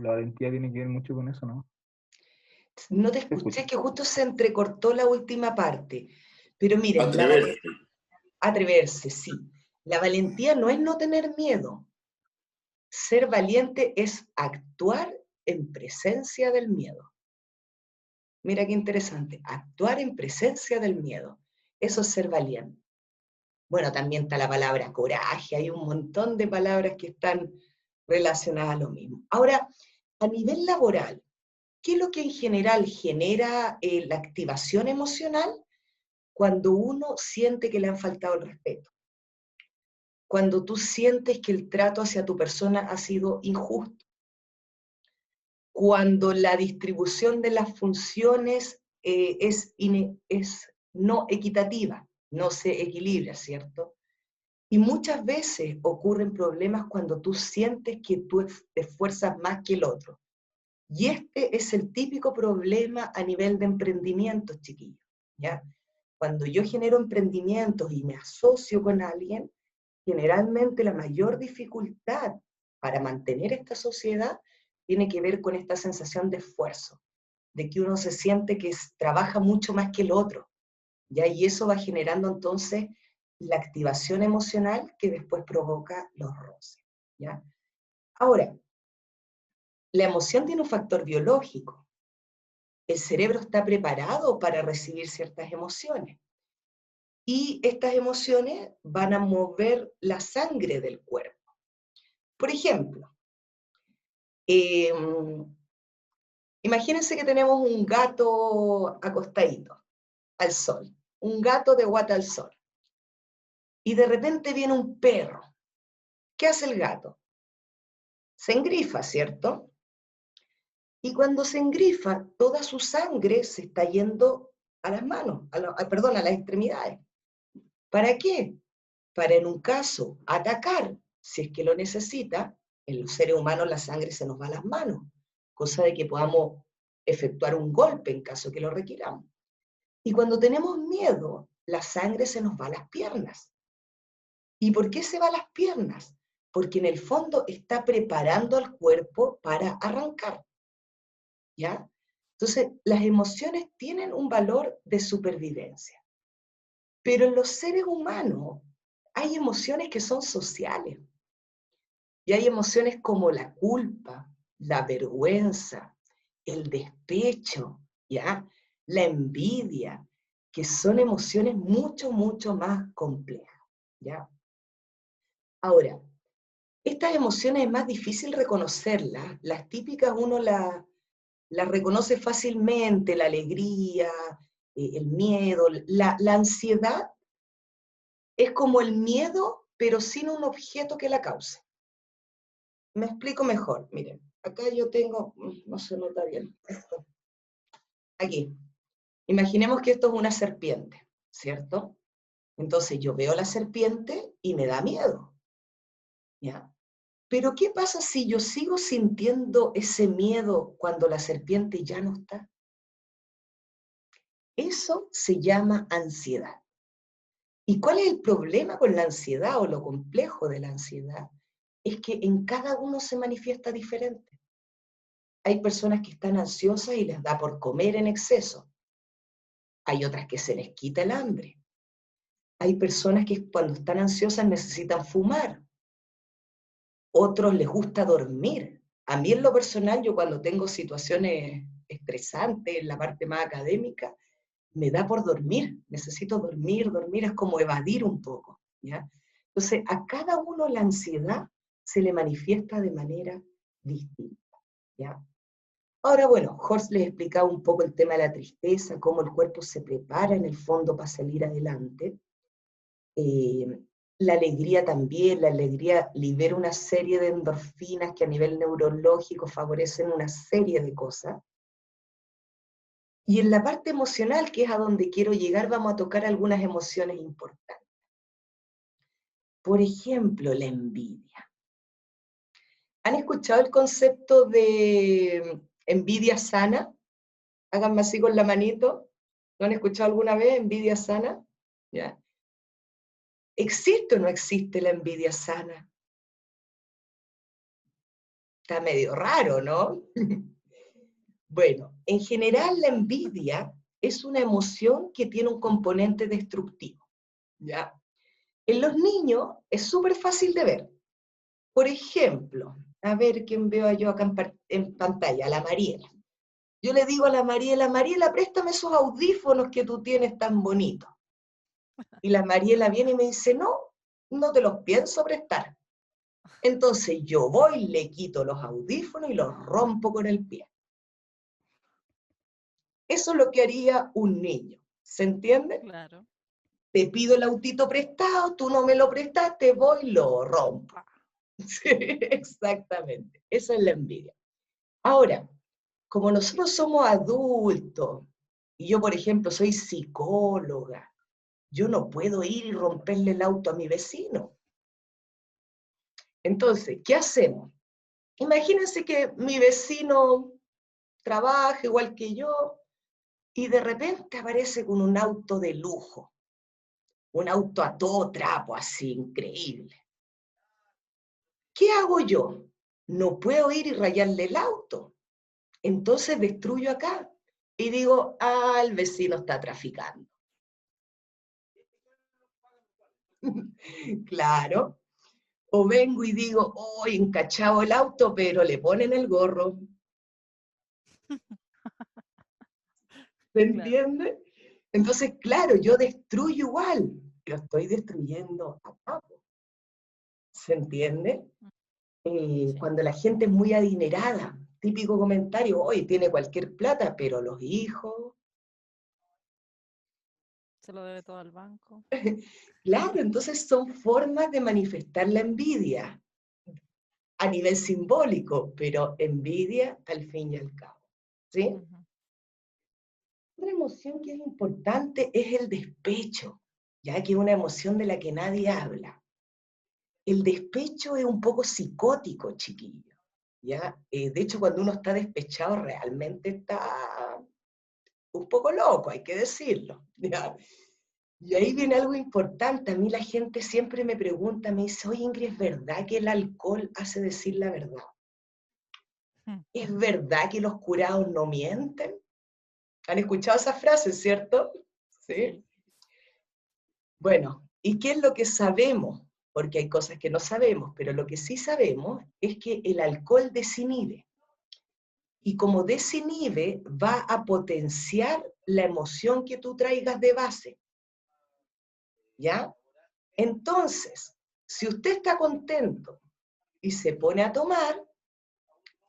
La valentía tiene que ver mucho con eso, ¿no? No te escuché, que justo se entrecortó la última parte. Pero miren, Atreverse. Atreverse, sí. La valentía no es no tener miedo. Ser valiente es actuar en presencia del miedo. Mira qué interesante, actuar en presencia del miedo. Eso es ser valiente. Bueno, también está la palabra coraje, hay un montón de palabras que están relacionadas a lo mismo. Ahora, a nivel laboral, ¿qué es lo que en general genera la activación emocional? Cuando uno siente que le han faltado el respeto. Cuando tú sientes que el trato hacia tu persona ha sido injusto. Cuando la distribución de las funciones es no equitativa, no se equilibra, ¿cierto? Y muchas veces ocurren problemas cuando tú sientes que tú te esfuerzas más que el otro. Y este es el típico problema a nivel de emprendimiento, chiquillos, ¿ya? Cuando yo genero emprendimientos y me asocio con alguien, generalmente la mayor dificultad para mantener esta sociedad tiene que ver con esta sensación de esfuerzo, de que uno se siente que trabaja mucho más que el otro, ¿ya? Y eso va generando entonces la activación emocional que después provoca los roces, ¿ya? Ahora, la emoción tiene un factor biológico. El cerebro está preparado para recibir ciertas emociones. Y estas emociones van a mover la sangre del cuerpo. Por ejemplo, imagínense que tenemos un gato acostadito, al sol, un gato de guata al sol. Y de repente viene un perro. ¿Qué hace el gato? Se engrifa, ¿cierto? Y cuando se engrifa, toda su sangre se está yendo a las manos, perdón, a las extremidades. ¿Para qué? Para en un caso atacar, si es que lo necesita, en los seres humanos la sangre se nos va a las manos, cosa de que podamos efectuar un golpe en caso que lo requiramos. Y cuando tenemos miedo, la sangre se nos va a las piernas. ¿Y por qué se va a las piernas? Porque en el fondo está preparando al cuerpo para arrancar. ¿Ya? Entonces, las emociones tienen un valor de supervivencia. Pero en los seres humanos hay emociones que son sociales. Y hay emociones como la culpa, la vergüenza, el despecho, ¿ya? La envidia, que son emociones mucho, mucho más complejas, ¿ya? Ahora, estas emociones es más difícil reconocerlas. Las típicas uno las reconoce fácilmente, la alegría, el miedo, la ansiedad es como el miedo, pero sin un objeto que la cause. Me explico mejor, miren, acá yo tengo, no se nota bien, esto. Aquí, imaginemos que esto es una serpiente, ¿cierto? Entonces yo veo la serpiente y me da miedo, ¿ya? Pero ¿qué pasa si yo sigo sintiendo ese miedo cuando la serpiente ya no está? Eso se llama ansiedad. ¿Y cuál es el problema con la ansiedad o lo complejo de la ansiedad? Es que en cada uno se manifiesta diferente. Hay personas que están ansiosas y les da por comer en exceso. Hay otras que se les quita el hambre. Hay personas que cuando están ansiosas necesitan fumar. Otros les gusta dormir. A mí en lo personal, yo cuando tengo situaciones estresantes en la parte más académica, me da por dormir. Necesito dormir, es como evadir un poco, ¿ya? Entonces, a cada uno la ansiedad se le manifiesta de manera distinta, ¿ya? Ahora, bueno, Horst les explicaba un poco el tema de la tristeza, cómo el cuerpo se prepara en el fondo para salir adelante. La alegría también, la alegría libera una serie de endorfinas que a nivel neurológico favorecen una serie de cosas. Y en la parte emocional, que es a donde quiero llegar, vamos a tocar algunas emociones importantes. Por ejemplo, la envidia. ¿Han escuchado el concepto de envidia sana? Háganme así con la manito. ¿Lo han escuchado alguna vez, envidia sana? ¿Ya? ¿Existe o no existe la envidia sana? Está medio raro, ¿no? Bueno, en general la envidia es una emoción que tiene un componente destructivo, ¿ya? En los niños es súper fácil de ver. Por ejemplo, a ver quién veo yo acá en pantalla, a la Mariela. Yo le digo a la Mariela, préstame esos audífonos que tú tienes tan bonitos. Y la Mariela viene y me dice, no te los pienso prestar. Entonces yo voy, le quito los audífonos y los rompo con el pie. Eso es lo que haría un niño, ¿se entiende? Claro. Te pido el autito prestado, tú no me lo prestaste, voy y lo rompo. Sí, exactamente, esa es la envidia. Ahora, como nosotros somos adultos, y yo, por ejemplo, soy psicóloga, yo no puedo ir y romperle el auto a mi vecino. Entonces, ¿qué hacemos? Imagínense que mi vecino trabaja igual que yo, y de repente aparece con un auto de lujo, un auto a todo trapo, así, increíble. ¿Qué hago yo? No puedo ir y rayarle el auto. Entonces destruyo acá y digo, el vecino está traficando. Claro. O vengo y digo, encachado el auto, pero le ponen el gorro. ¿Se entiende? Entonces, claro, yo destruyo igual, pero estoy destruyendo acá. ¿Se entiende? Cuando la gente es muy adinerada, típico comentario, tiene cualquier plata, pero los hijos, se lo debe todo al banco. Claro, entonces son formas de manifestar la envidia a nivel simbólico, pero envidia al fin y al cabo. ¿Sí? Ujú. Otra emoción que es importante es el despecho, ya que es una emoción de la que nadie habla. El despecho es un poco psicótico, chiquillo. ¿Ya? De hecho, cuando uno está despechado, realmente está un poco loco, hay que decirlo. ¿Ya? Y ahí viene algo importante. A mí la gente siempre me pregunta, me dice, oye Ingrid, ¿es verdad que el alcohol hace decir la verdad? ¿Es verdad que los curados no mienten? ¿Han escuchado esa frase, cierto? ¿Sí? Bueno, ¿y qué es lo que sabemos? Porque hay cosas que no sabemos, pero lo que sí sabemos es que el alcohol desinhibe. Y como desinhibe, va a potenciar la emoción que tú traigas de base. ¿Ya? Entonces, si usted está contento y se pone a tomar,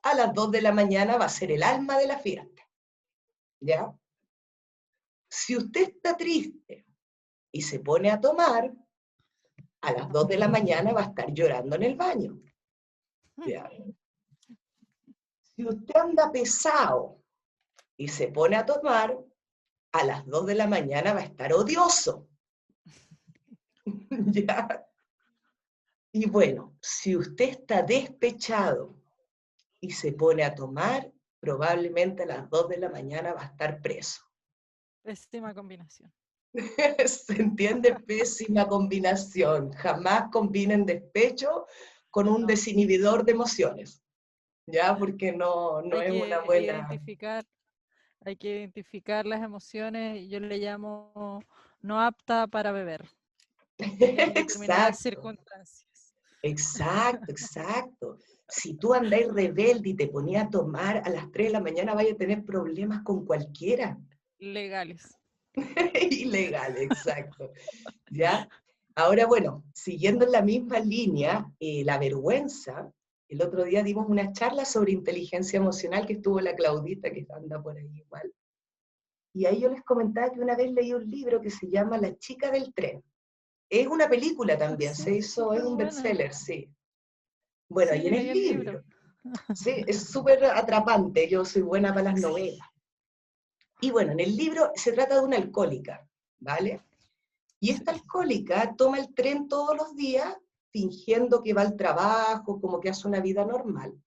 a las 2 de la mañana va a ser el alma de la fiesta. ¿Ya? Si usted está triste y se pone a tomar, a las 2 de la mañana va a estar llorando en el baño. ¿Ya? Si usted anda pesado y se pone a tomar, a las 2 de la mañana va a estar odioso. ¿Ya? Y bueno, si usted está despechado y se pone a tomar, probablemente a las 2 de la mañana va a estar preso. Pésima combinación. ¿Se entiende? Pésima combinación. Jamás combinen despecho con un desinhibidor de emociones, ¿ya? Porque no Hay es una que buena... hay que identificar las emociones, yo le llamo no apta para beber en determinadas Exacto, circunstancias exacto, exacto. Si tú andáis rebelde y te ponías a tomar a las 3 de la mañana, vaya a tener problemas con cualquiera. legales. Ilegal, exacto. ¿Ya? Ahora, bueno, siguiendo en la misma línea, la vergüenza, el otro día dimos una charla sobre inteligencia emocional que estuvo la Claudita, que anda por ahí igual. Y ahí yo les comentaba que una vez leí un libro que se llama La chica del tren. Es una película también, Sí, se hizo, es súper un buena. bestseller, sí. Bueno, y Sí, en el leí el libro. libro, sí, es súper atrapante, yo soy buena para las novelas. Y bueno, en el libro se trata de una alcohólica, ¿vale? Y esta alcohólica toma el tren todos los días, fingiendo que va al trabajo, como que hace una vida normal.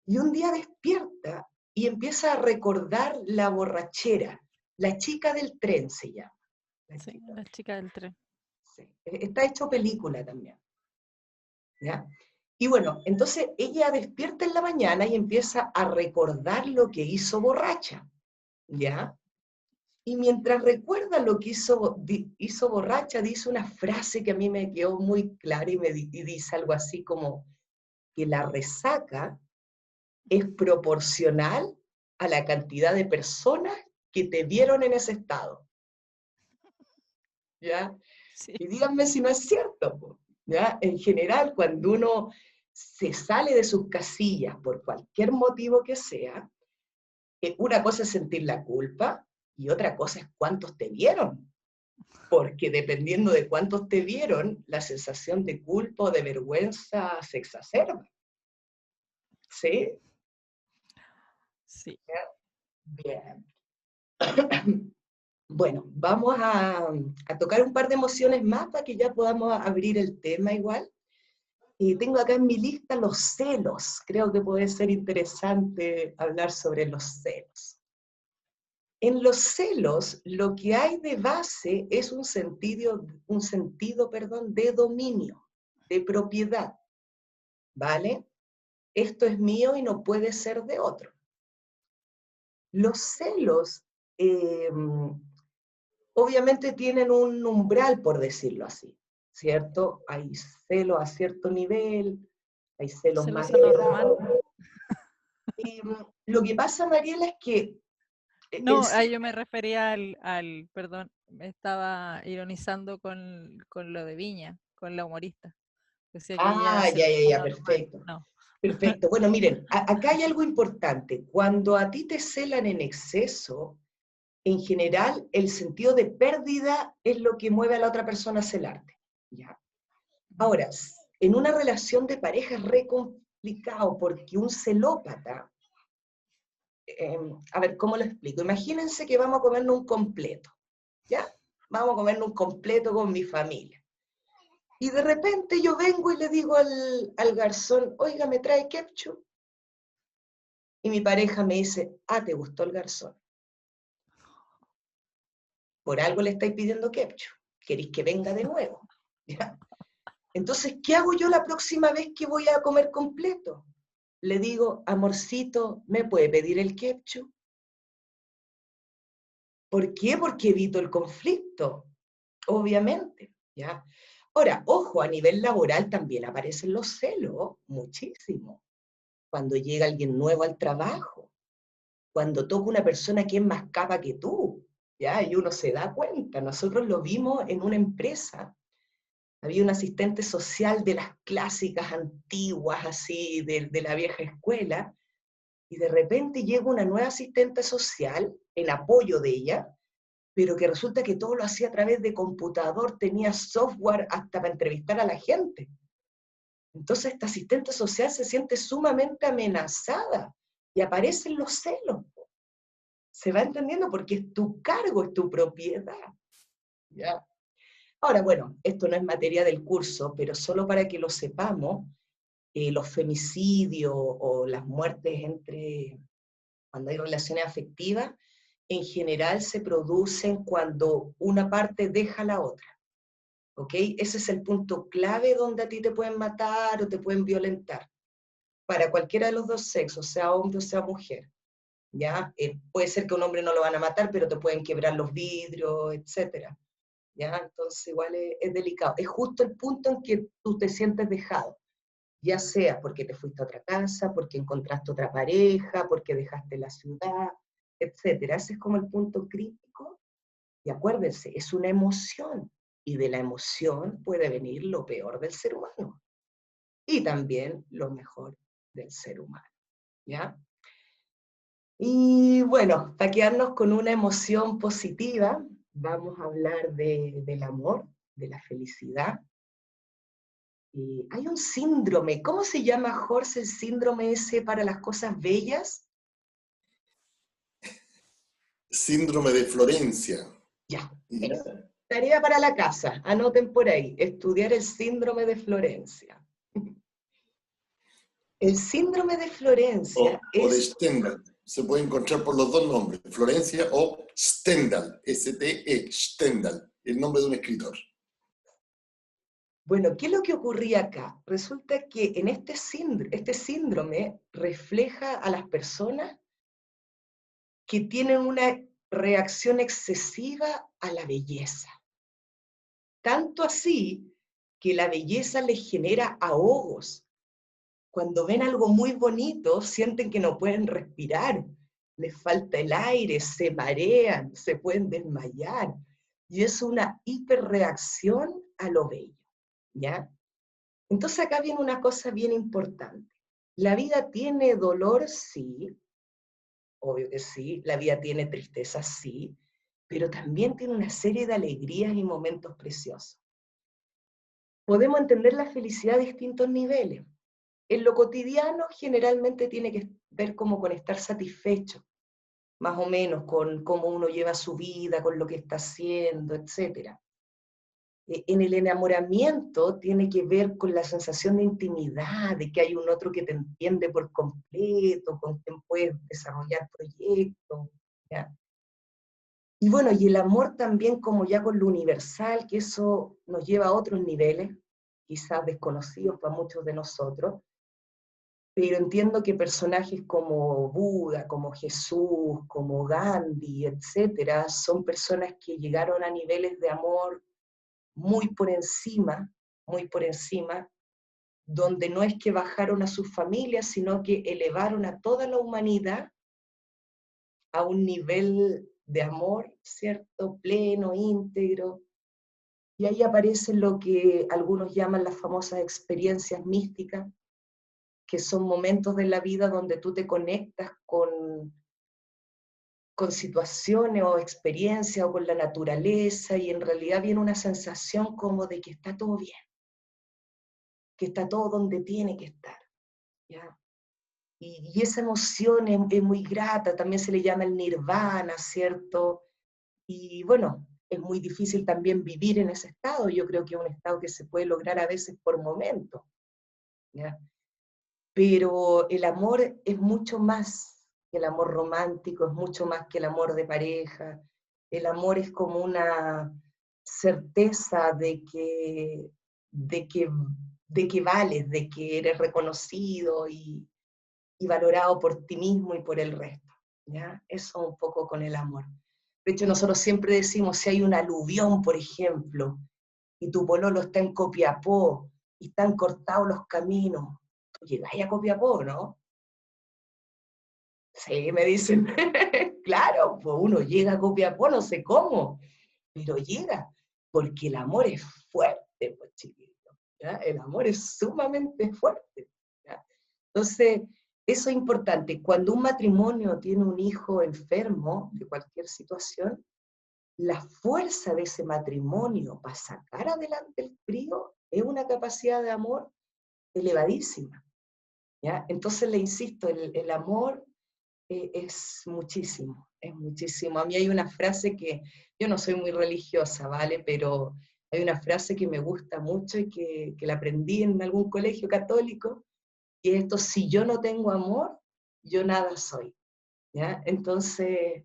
Y un día despierta y empieza a recordar la borrachera. La chica del tren se llama. Sí, la chica del tren. Sí. Está hecho película también. ¿Ya? Y bueno, entonces ella despierta en la mañana y empieza a recordar lo que hizo borracha. ¿Ya? Y mientras recuerda lo que hizo borracha, dice una frase que a mí me quedó muy clara y dice algo así como que la resaca es proporcional a la cantidad de personas que te vieron en ese estado. ¿Ya? Sí. Y díganme si no es cierto. ¿Ya? En general, cuando uno se sale de sus casillas por cualquier motivo que sea, una cosa es sentir la culpa y otra cosa es cuántos te vieron. Porque dependiendo de cuántos te vieron, la sensación de culpa o de vergüenza se exacerba. ¿Sí? Sí. Bien. Bueno, vamos a tocar un par de emociones más para que ya podamos abrir el tema igual. Y tengo acá en mi lista los celos. Creo que puede ser interesante hablar sobre los celos. En los celos, lo que hay de base es un sentido, de dominio, de propiedad, ¿vale? Esto es mío y no puede ser de otro. Los celos, obviamente tienen un umbral, por decirlo así, ¿cierto? Hay celos a cierto nivel, hay celos más Celoso normal. elevados. Lo que pasa, Mariela, es que No, ahí yo me refería perdón, me estaba ironizando con lo de Viña, con la humorista. Decía que ella ya, celosa normal. perfecto. No. Perfecto. Bueno, miren, acá hay algo importante. Cuando a ti te celan en exceso, en general, el sentido de pérdida es lo que mueve a la otra persona hacia el arte. ¿Ya? Ahora, en una relación de pareja es re complicado porque un celópata, a ver, ¿cómo lo explico? Imagínense que vamos a comernos un completo, ¿ya? Vamos a comernos un completo con mi familia. Y de repente yo vengo y le digo al garzón, oiga, ¿me trae ketchup? Y mi pareja me dice, ah, ¿te gustó el garzón? Por algo le estáis pidiendo ketchup. ¿Queréis que venga de nuevo? ¿Ya? Entonces, ¿qué hago yo la próxima vez que voy a comer completo? Le digo, amorcito, ¿me puede pedir el ketchup? ¿Por qué? Porque evito el conflicto, obviamente, ¿ya? Ahora, ojo, a nivel laboral también aparecen los celos, muchísimo. Cuando llega alguien nuevo al trabajo, cuando toca una persona que es más capa que tú, ¿ya? Y uno se da cuenta. Nosotros lo vimos en una empresa. Había un asistente social de las clásicas antiguas, así, de la vieja escuela, y de repente llega una nueva asistente social en apoyo de ella, pero que resulta que todo lo hacía a través de computador, tenía software hasta para entrevistar a la gente. Entonces esta asistente social se siente sumamente amenazada y aparecen los celos. Se va entendiendo porque es tu cargo, es tu propiedad. ¿Ya? Ahora, bueno, esto no es materia del curso, pero solo para que lo sepamos, los femicidios o las muertes cuando hay relaciones afectivas, en general se producen cuando una parte deja a la otra. ¿Ok? Ese es el punto clave donde a ti te pueden matar o te pueden violentar. Para cualquiera de los dos sexos, sea hombre o sea mujer. ¿Ya? Puede ser que a un hombre no lo van a matar, pero te pueden quebrar los vidrios, etc. ¿Ya? Entonces igual es delicado. Es justo el punto en que tú te sientes dejado. Ya sea porque te fuiste a otra casa, porque encontraste otra pareja, porque dejaste la ciudad, etc. Ese es como el punto crítico. Y acuérdense, es una emoción. Y de la emoción puede venir lo peor del ser humano. Y también lo mejor del ser humano. ¿Ya? Y bueno, para quedarnos con una emoción positiva, vamos a hablar del amor, de la felicidad. Hay un síndrome, ¿cómo se llama, Jorge, el síndrome ese para las cosas bellas? Síndrome de Florencia. Ya, ¿Ya? tarea para la casa, anoten por ahí, estudiar el síndrome de Florencia. El síndrome de Florencia O de es... Stendhal. Se puede encontrar por los dos nombres, Florencia o Stendhal, S-T-E, Stendhal, el nombre de un escritor. Bueno, ¿qué es lo que ocurría acá? Resulta que en este síndrome refleja a las personas que tienen una reacción excesiva a la belleza. Tanto así que la belleza les genera ahogos. Cuando ven algo muy bonito, sienten que no pueden respirar, les falta el aire, se marean, se pueden desmayar. Y es una hiperreacción a lo bello, ¿ya? Entonces acá viene una cosa bien importante. ¿La vida tiene dolor? Sí, obvio que sí. ¿La vida tiene tristeza? Sí. Pero también tiene una serie de alegrías y momentos preciosos. Podemos entender la felicidad a distintos niveles. En lo cotidiano generalmente tiene que ver como con estar satisfecho, más o menos con cómo uno lleva su vida, con lo que está haciendo, etc. En el enamoramiento tiene que ver con la sensación de intimidad, de que hay un otro que te entiende por completo, con quien puedes desarrollar proyectos, ¿ya? Y bueno, y el amor también como ya con lo universal, que eso nos lleva a otros niveles, quizás desconocidos para muchos de nosotros, pero entiendo que personajes como Buda, como Jesús, como Gandhi, etcétera, son personas que llegaron a niveles de amor muy por encima, donde no es que bajaron a sus familias, sino que elevaron a toda la humanidad a un nivel de amor, ¿cierto? Pleno, íntegro. Y ahí aparece lo que algunos llaman las famosas experiencias místicas, que son momentos de la vida donde tú te conectas con con situaciones o experiencias o con la naturaleza, y en realidad viene una sensación como de que está todo bien, que está todo donde tiene que estar, ¿ya? Y esa emoción es muy grata, también se le llama el nirvana, ¿cierto? Y bueno, es muy difícil también vivir en ese estado. Yo creo que es un estado que se puede lograr a veces por momentos, ¿ya? Pero el amor es mucho más que el amor romántico, es mucho más que el amor de pareja. El amor es como una certeza de que vales, de que eres reconocido y valorado por ti mismo y por el resto, ¿ya? Eso un poco con el amor. De hecho, nosotros siempre decimos, si hay un aluvión, por ejemplo, y tu pololo está en Copiapó, y están cortados los caminos, tú llegáis a Copiapó, ¿no? Sí, me dicen, claro, pues uno llega a Copiapó, no sé cómo, pero llega, porque el amor es fuerte, pues chiquito, ¿ya? El amor es sumamente fuerte, ¿ya? Entonces, eso es importante. Cuando un matrimonio tiene un hijo enfermo de cualquier situación, la fuerza de ese matrimonio para sacar adelante el crío es una capacidad de amor elevadísima, ¿ya? Entonces le insisto, el amor es muchísimo, es muchísimo. A mí hay una frase que, yo no soy muy religiosa, ¿vale? Pero hay una frase que me gusta mucho y que la aprendí en algún colegio católico, y esto: si yo no tengo amor, yo nada soy, ¿ya? Entonces,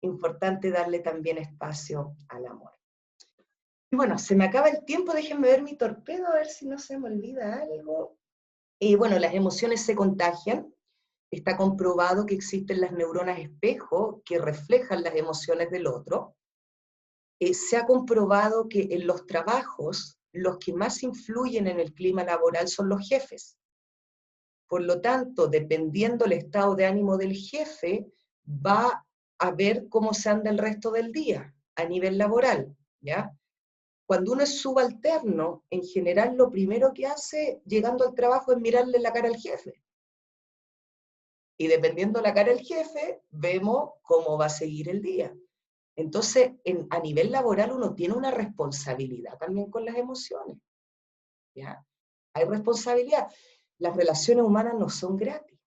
importante darle también espacio al amor. Y bueno, se me acaba el tiempo, déjenme ver mi torpedo, a ver si no se me olvida algo. Bueno, las emociones se contagian. Está comprobado que existen las neuronas espejo que reflejan las emociones del otro. Se ha comprobado que en los trabajos, los que más influyen en el clima laboral son los jefes. Por lo tanto, dependiendo del estado de ánimo del jefe, va a ver cómo se anda el resto del día a nivel laboral, ¿ya? Cuando uno es subalterno, en general lo primero que hace llegando al trabajo es mirarle la cara al jefe. Y dependiendo de la cara del jefe, vemos cómo va a seguir el día. Entonces, a nivel laboral uno tiene una responsabilidad también con las emociones, ¿ya? Hay responsabilidad. Las relaciones humanas no son gratis.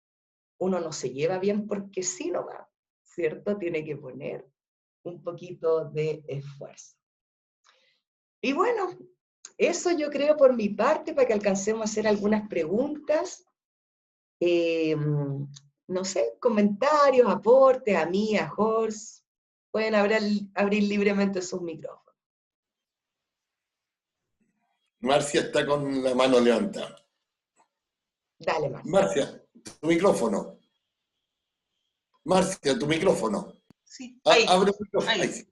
Uno no se lleva bien porque sí no va, ¿cierto? Tiene que poner un poquito de esfuerzo. Y bueno, eso yo creo por mi parte, para que alcancemos a hacer algunas preguntas. No sé, comentarios, aportes, a mí, a Jorge. Pueden abrir libremente sus micrófonos. Marcia está con la mano levantada. Dale, Marcia. Marcia, tu micrófono. Marcia, tu micrófono. Sí, ahí. Abre el micrófono. Ahí. Ahí.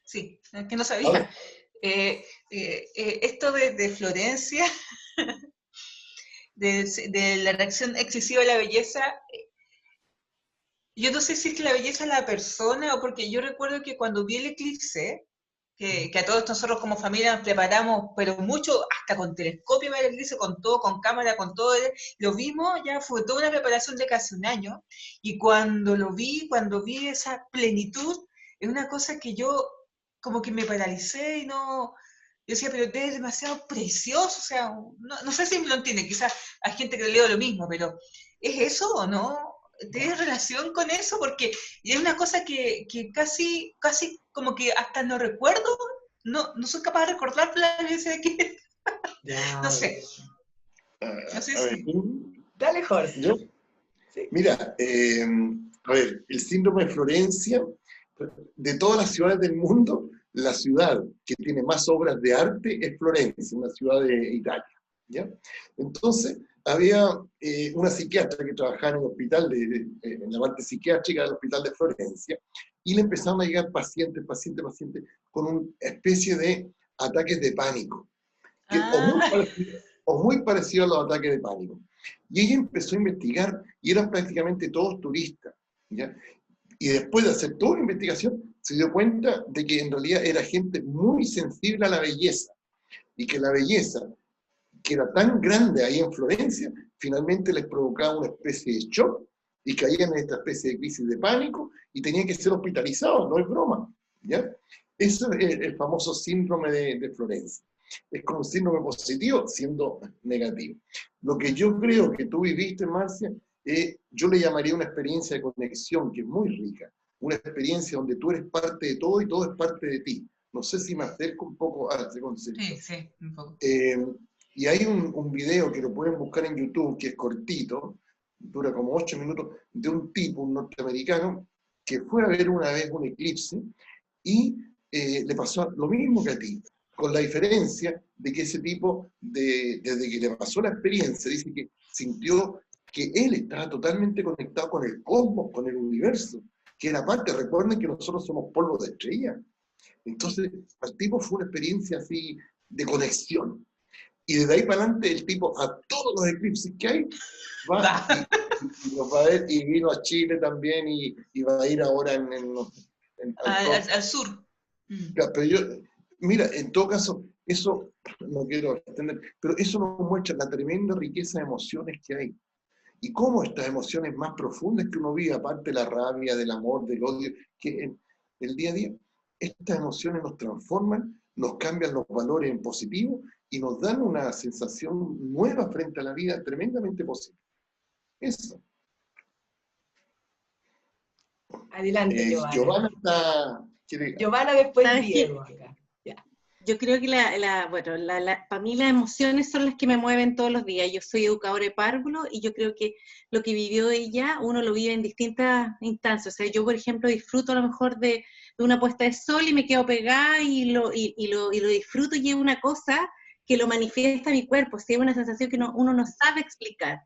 Sí, es que no sabía. Esto de Florencia, de la reacción excesiva a la belleza, yo no sé si es que la belleza es la persona, o porque yo recuerdo que cuando vi el eclipse, que a todos nosotros como familia nos preparamos, pero mucho, hasta con telescopio para el eclipse, con todo, con cámara, con todo, lo vimos, ya fue toda una preparación de casi un año, y cuando vi esa plenitud, es una cosa que yo como que me paralicé y no... Yo decía, pero es demasiado precioso, o sea, no sé si me lo entiende, quizás hay gente que le leo lo mismo, pero ¿es eso o no? ¿Tienes relación con eso? Porque es una cosa que casi como que hasta no recuerdo, no soy capaz de recordar la vez que... No sé. No sé si... Dale, Jorge. ¿Yo? Sí. Mira, a ver, el síndrome de Florencia, de todas las ciudades del mundo, la ciudad que tiene más obras de arte es Florencia, una ciudad de Italia, ¿ya? Entonces, había una psiquiatra que trabajaba en el hospital, en la parte psiquiátrica del hospital de Florencia, y le empezaron a llegar pacientes con una especie de ataques de pánico, que o muy parecido a los ataques de pánico. Y ella empezó a investigar, y eran prácticamente todos turistas, ¿ya? Y después de hacer toda una investigación, se dio cuenta de que en realidad era gente muy sensible a la belleza, y que la belleza, que era tan grande ahí en Florencia, finalmente les provocaba una especie de shock, y caían en esta especie de crisis de pánico y tenían que ser hospitalizados, no es broma, ¿ya? Eso es el famoso síndrome de Florencia. Es como un síndrome positivo siendo negativo. Lo que yo creo que tú viviste, Marcia, yo le llamaría una experiencia de conexión que es muy rica, una experiencia donde tú eres parte de todo y todo es parte de ti. No sé si me acerco un poco a ese concepto. Sí, un poco. Y hay un video que lo pueden buscar en YouTube, que es cortito, dura como 8 minutos, de un tipo, un norteamericano, que fue a ver una vez un eclipse y le pasó lo mismo que a ti, con la diferencia de que ese tipo, desde que le pasó la experiencia, dice que sintió que él estaba totalmente conectado con el cosmos, con el universo, que era parte, recuerden que nosotros somos polvo de estrella. Entonces, al tipo fue una experiencia así de conexión. Y desde ahí para adelante el tipo a todos los eclipses que hay va y los va a ver, y vino a Chile también y va a ir ahora al sur. Pero yo, mira, en todo caso, eso, no quiero extender, pero eso nos muestra la tremenda riqueza de emociones que hay. Y cómo estas emociones más profundas que uno vive, aparte de la rabia, del amor, del odio, que en el día a día, estas emociones nos transforman, nos cambian los valores en positivo y nos dan una sensación nueva frente a la vida tremendamente positiva. Eso. Adelante, Giovanna. Giovanna está... Giovanna después ¿Sabes Diego qué? acá. Yo creo que para mí las emociones son las que me mueven todos los días. Yo soy educadora de párvulo y yo creo que lo que vivió ella, uno lo vive en distintas instancias. O sea, yo, por ejemplo, disfruto a lo mejor de una puesta de sol y me quedo pegada y lo disfruto y es una cosa que lo manifiesta mi cuerpo. O sea, es una sensación que uno no sabe explicar.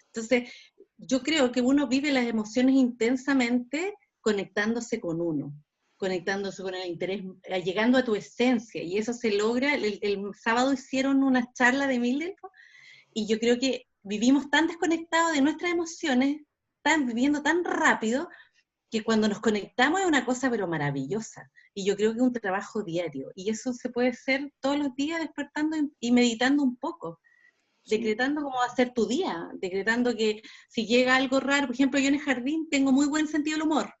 Entonces, yo creo que uno vive las emociones intensamente conectándose con uno, conectándose con el interés, llegando a tu esencia, y eso se logra. El sábado hicieron una charla de Mildenhall, y yo creo que vivimos tan desconectados de nuestras emociones, viviendo tan rápido, que cuando nos conectamos es una cosa pero maravillosa, y yo creo que es un trabajo diario, y eso se puede hacer todos los días despertando y meditando un poco, decretando cómo va a ser tu día, decretando que si llega algo raro, por ejemplo, yo en el jardín tengo muy buen sentido del humor,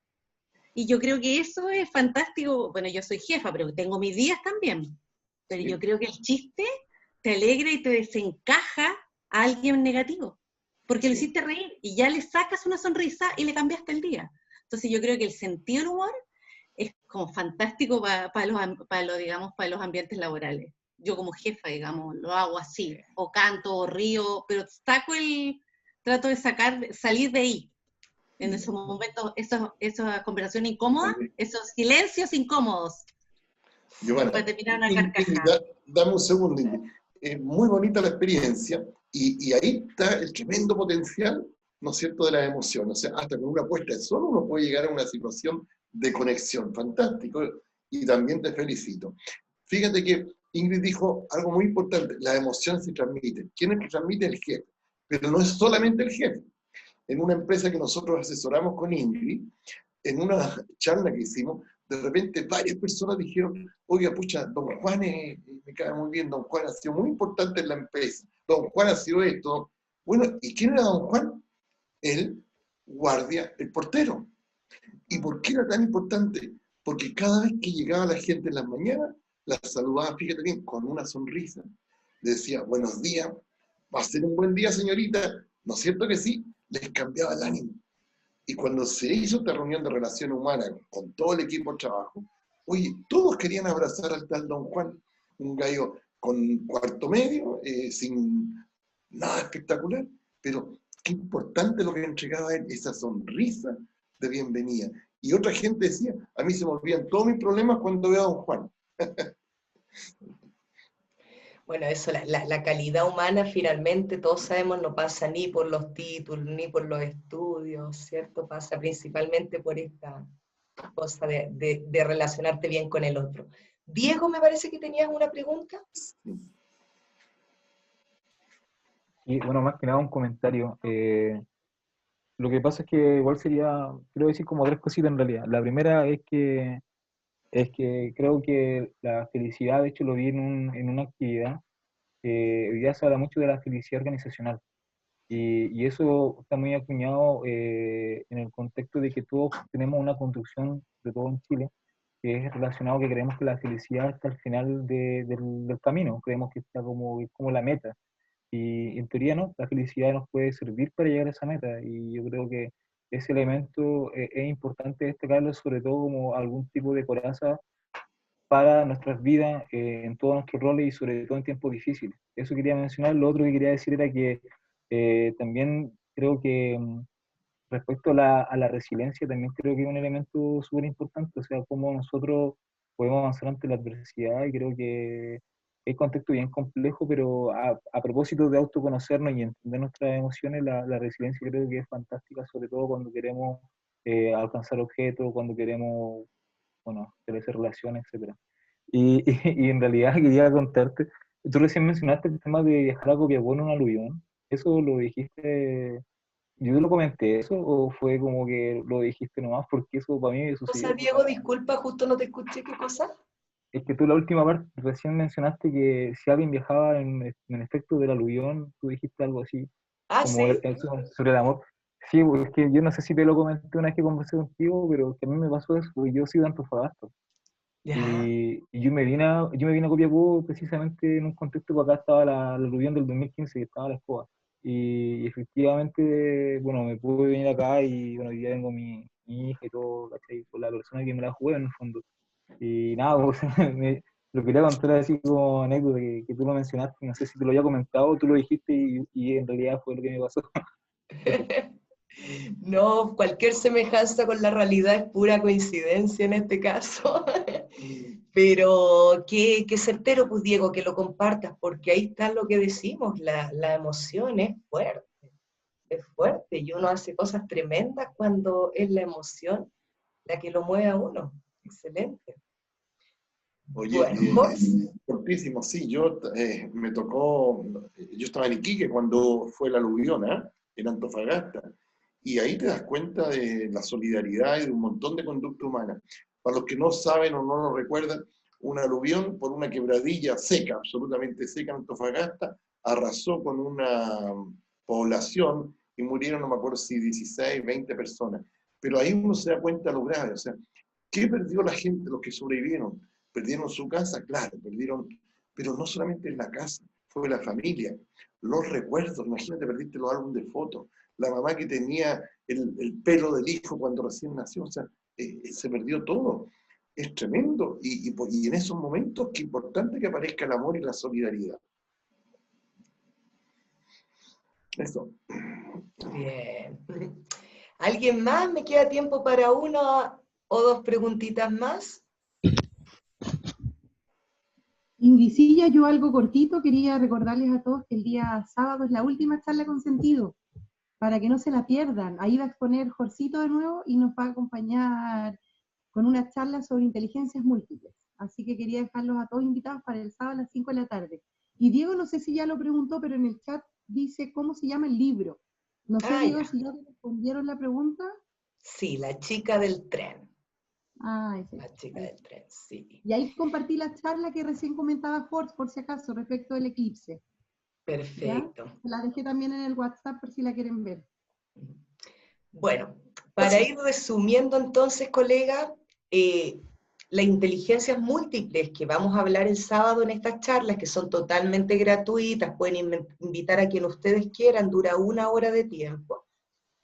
y yo creo que eso es fantástico. Bueno, yo soy jefa, pero tengo mis días también. Pero yo creo que el chiste te alegra y te desencaja a alguien negativo. Porque lo hiciste reír y ya le sacas una sonrisa y le cambiaste el día. Entonces yo creo que el sentido del humor es como fantástico para los ambientes laborales. Yo como jefa, digamos, lo hago así. O canto, o río, pero trato de salir de ahí. En esos momentos, esas conversaciones incómodas, esos silencios incómodos. Giovanna, Para terminar una carcajada. dame un segundo, Ingrid. Es muy bonita la experiencia y ahí está el tremendo potencial, ¿no es cierto?, de las emociones. O sea, hasta con una puesta de sol uno puede llegar a una situación de conexión. Fantástico. Y también te felicito. Fíjate que Ingrid dijo algo muy importante. Las emociones se transmiten. ¿Quién es que transmite? El jefe. Pero no es solamente el jefe. En una empresa que nosotros asesoramos con Ingrid, en una charla que hicimos, de repente varias personas dijeron, oiga, pucha, don Juan me cae muy bien, don Juan ha sido muy importante en la empresa, don Juan ha sido esto. Bueno, ¿y quién era don Juan? El guardia, el portero. ¿Y por qué era tan importante? Porque cada vez que llegaba la gente en las mañanas, la saludaba, fíjate bien, con una sonrisa. Le decía, buenos días, va a ser un buen día, señorita. ¿No es cierto que sí? Les cambiaba el ánimo. Y cuando se hizo esta reunión de relaciones humanas con todo el equipo de trabajo, oye, todos querían abrazar al tal don Juan, un gallo con cuarto medio, sin nada espectacular, pero qué importante lo que entregaba él, esa sonrisa de bienvenida. Y otra gente decía, a mí se me olvidan todos mis problemas cuando veo a don Juan. Bueno, eso, la calidad humana finalmente, todos sabemos, no pasa ni por los títulos, ni por los estudios, ¿cierto? Pasa principalmente por esta cosa de relacionarte bien con el otro. Diego, me parece que tenías una pregunta. Y bueno, más que nada un comentario. Lo que pasa es que igual sería, quiero decir como tres cositas en realidad. La primera es que creo que la felicidad, de hecho lo vi en una actividad, hoy día se habla mucho de la felicidad organizacional. Y eso está muy acuñado en el contexto de que todos tenemos una construcción, de todo en Chile, que es relacionado que creemos que la felicidad está al final del camino, creemos que está como la meta. Y en teoría no, la felicidad nos puede servir para llegar a esa meta. Y yo creo que ese elemento es importante destacarlo, sobre todo como algún tipo de coraza para nuestras vidas, en todos nuestros roles y sobre todo en tiempos difíciles. Eso quería mencionar. Lo otro que quería decir era que también creo que respecto a la resiliencia, también creo que es un elemento súper importante, o sea, cómo nosotros podemos avanzar ante la adversidad, y creo que es un contexto bien complejo, pero a propósito de autoconocernos y entender nuestras emociones, la resiliencia creo que es fantástica, sobre todo cuando queremos alcanzar objetos, cuando queremos, bueno, establecer relaciones, etcétera. Y en realidad quería contarte, tú recién mencionaste el tema de viajar a Copiapó en un aluvión, ¿eso lo dijiste, yo te lo comenté eso, o fue como que lo dijiste nomás? Porque eso para mí O sea, sucedió? Diego, disculpa, justo no te escuché, ¿qué cosa? Es que tú la última parte recién mencionaste que si alguien viajaba en efecto del aluvión, tú dijiste algo así, Ah, como sí. eso, sobre el amor. Sí, pues, es que yo no sé si te lo comenté una vez que conversé contigo, pero que a mí me pasó eso, porque yo soy de Antofagasta. Ya. Y yo me vine a Copiapó precisamente en un contexto que acá estaba la aluvión del 2015, que estaba la escoba. Y efectivamente, bueno, me pude venir acá y bueno, hoy día tengo mi hija y todo, ¿cachai? Con la persona que me la jugué en el fondo. Y nada, pues, lo quería contar así como anécdota que tú lo mencionaste, no sé si te lo había comentado, tú lo dijiste y en realidad fue lo que me pasó. Eso. No, cualquier semejanza con la realidad es pura coincidencia en este caso. Pero qué certero, pues Diego, que lo compartas, porque ahí está lo que decimos, la emoción es fuerte, y uno hace cosas tremendas cuando es la emoción la que lo mueve a uno. Excelente. Oye, Bueno, Jorge. cortísimo, sí, me tocó, yo estaba en Iquique cuando fue la aluvión, en Antofagasta, y ahí te das cuenta de la solidaridad y de un montón de conducta humana. Para los que no saben o no lo recuerdan, una aluvión por una quebradilla seca, absolutamente seca en Antofagasta, arrasó con una población y murieron, no me acuerdo si 16, 20 personas. Pero ahí uno se da cuenta de lo grave, o sea, ¿qué perdió la gente, los que sobrevivieron? Perdieron su casa, claro, perdieron, pero no solamente en la casa, fue la familia, los recuerdos, imagínate, perdiste los álbumes de fotos, la mamá que tenía el pelo del hijo cuando recién nació, o sea, se perdió todo. Es tremendo, y en esos momentos qué importante que aparezca el amor y la solidaridad. Eso. Bien. ¿Alguien más? ¿Me queda tiempo para una o dos preguntitas más? Indicilla, yo algo cortito, quería recordarles a todos que el día sábado es la última charla con sentido, para que no se la pierdan. Ahí va a exponer Jorcito de nuevo y nos va a acompañar con una charla sobre inteligencias múltiples. Así que quería dejarlos a todos invitados para el sábado a las 5 de la tarde. Y Diego, no sé si ya lo preguntó, pero en el chat dice cómo se llama el libro. No sé, Diego, Ya. si ya te respondieron la pregunta. Sí, La chica del tren. Ese. La chica del tren, sí. Y ahí compartí la charla que recién comentaba Ford, por si acaso, respecto del eclipse. Perfecto. ¿Ya? La dejé también en el WhatsApp por si la quieren ver. Bueno, para ir resumiendo entonces, colega, las inteligencias múltiples que vamos a hablar el sábado en estas charlas, que son totalmente gratuitas, pueden invitar a quien ustedes quieran, dura 1 hora de tiempo,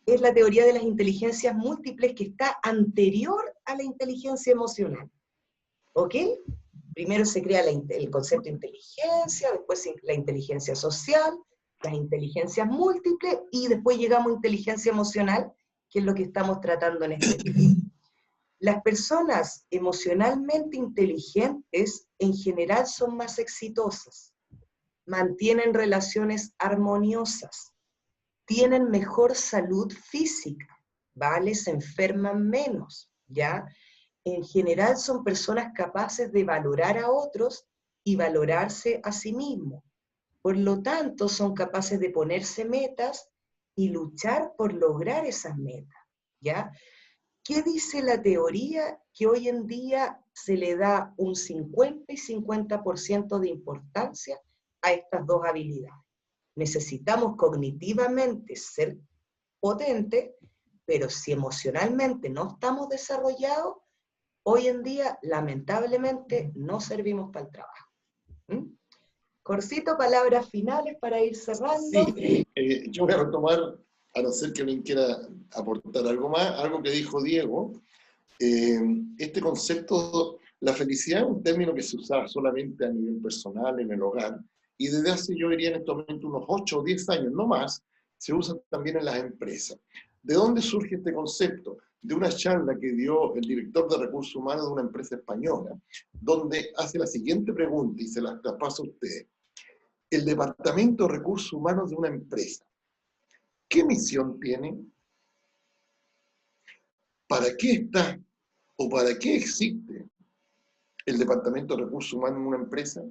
es la teoría de las inteligencias múltiples que está anterior a la inteligencia emocional. ¿Ok? Primero se crea el concepto de inteligencia, después la inteligencia social, las inteligencias múltiples, y después llegamos a inteligencia emocional, que es lo que estamos tratando en este video. Las personas emocionalmente inteligentes en general son más exitosas, mantienen relaciones armoniosas, tienen mejor salud física, ¿vale? Se enferman menos, ¿ya? En general son personas capaces de valorar a otros y valorarse a sí mismos. Por lo tanto, son capaces de ponerse metas y luchar por lograr esas metas, ¿ya? ¿Qué dice la teoría? Que hoy en día se le da un 50 y 50% de importancia a estas dos habilidades. necesitamos cognitivamente ser potentes, pero si emocionalmente no estamos desarrollados, hoy en día, lamentablemente, no servimos para el trabajo. ¿Mm? Jorcito, palabras finales para ir cerrando. Sí, yo voy a retomar, a no ser que alguien quiera aportar algo más, algo que dijo Diego. Este concepto, la felicidad es un término que se usa solamente a nivel personal, en el hogar, y desde hace, yo diría en estos momentos, unos 8 o 10 años, no más, se usa también en las empresas. ¿De dónde surge este concepto? De una charla que dio el director de recursos humanos de una empresa española, donde hace la siguiente pregunta, y se la paso a ustedes. El departamento de recursos humanos de una empresa, ¿qué misión tiene? ¿Para qué está o para qué existe el departamento de recursos humanos en una empresa?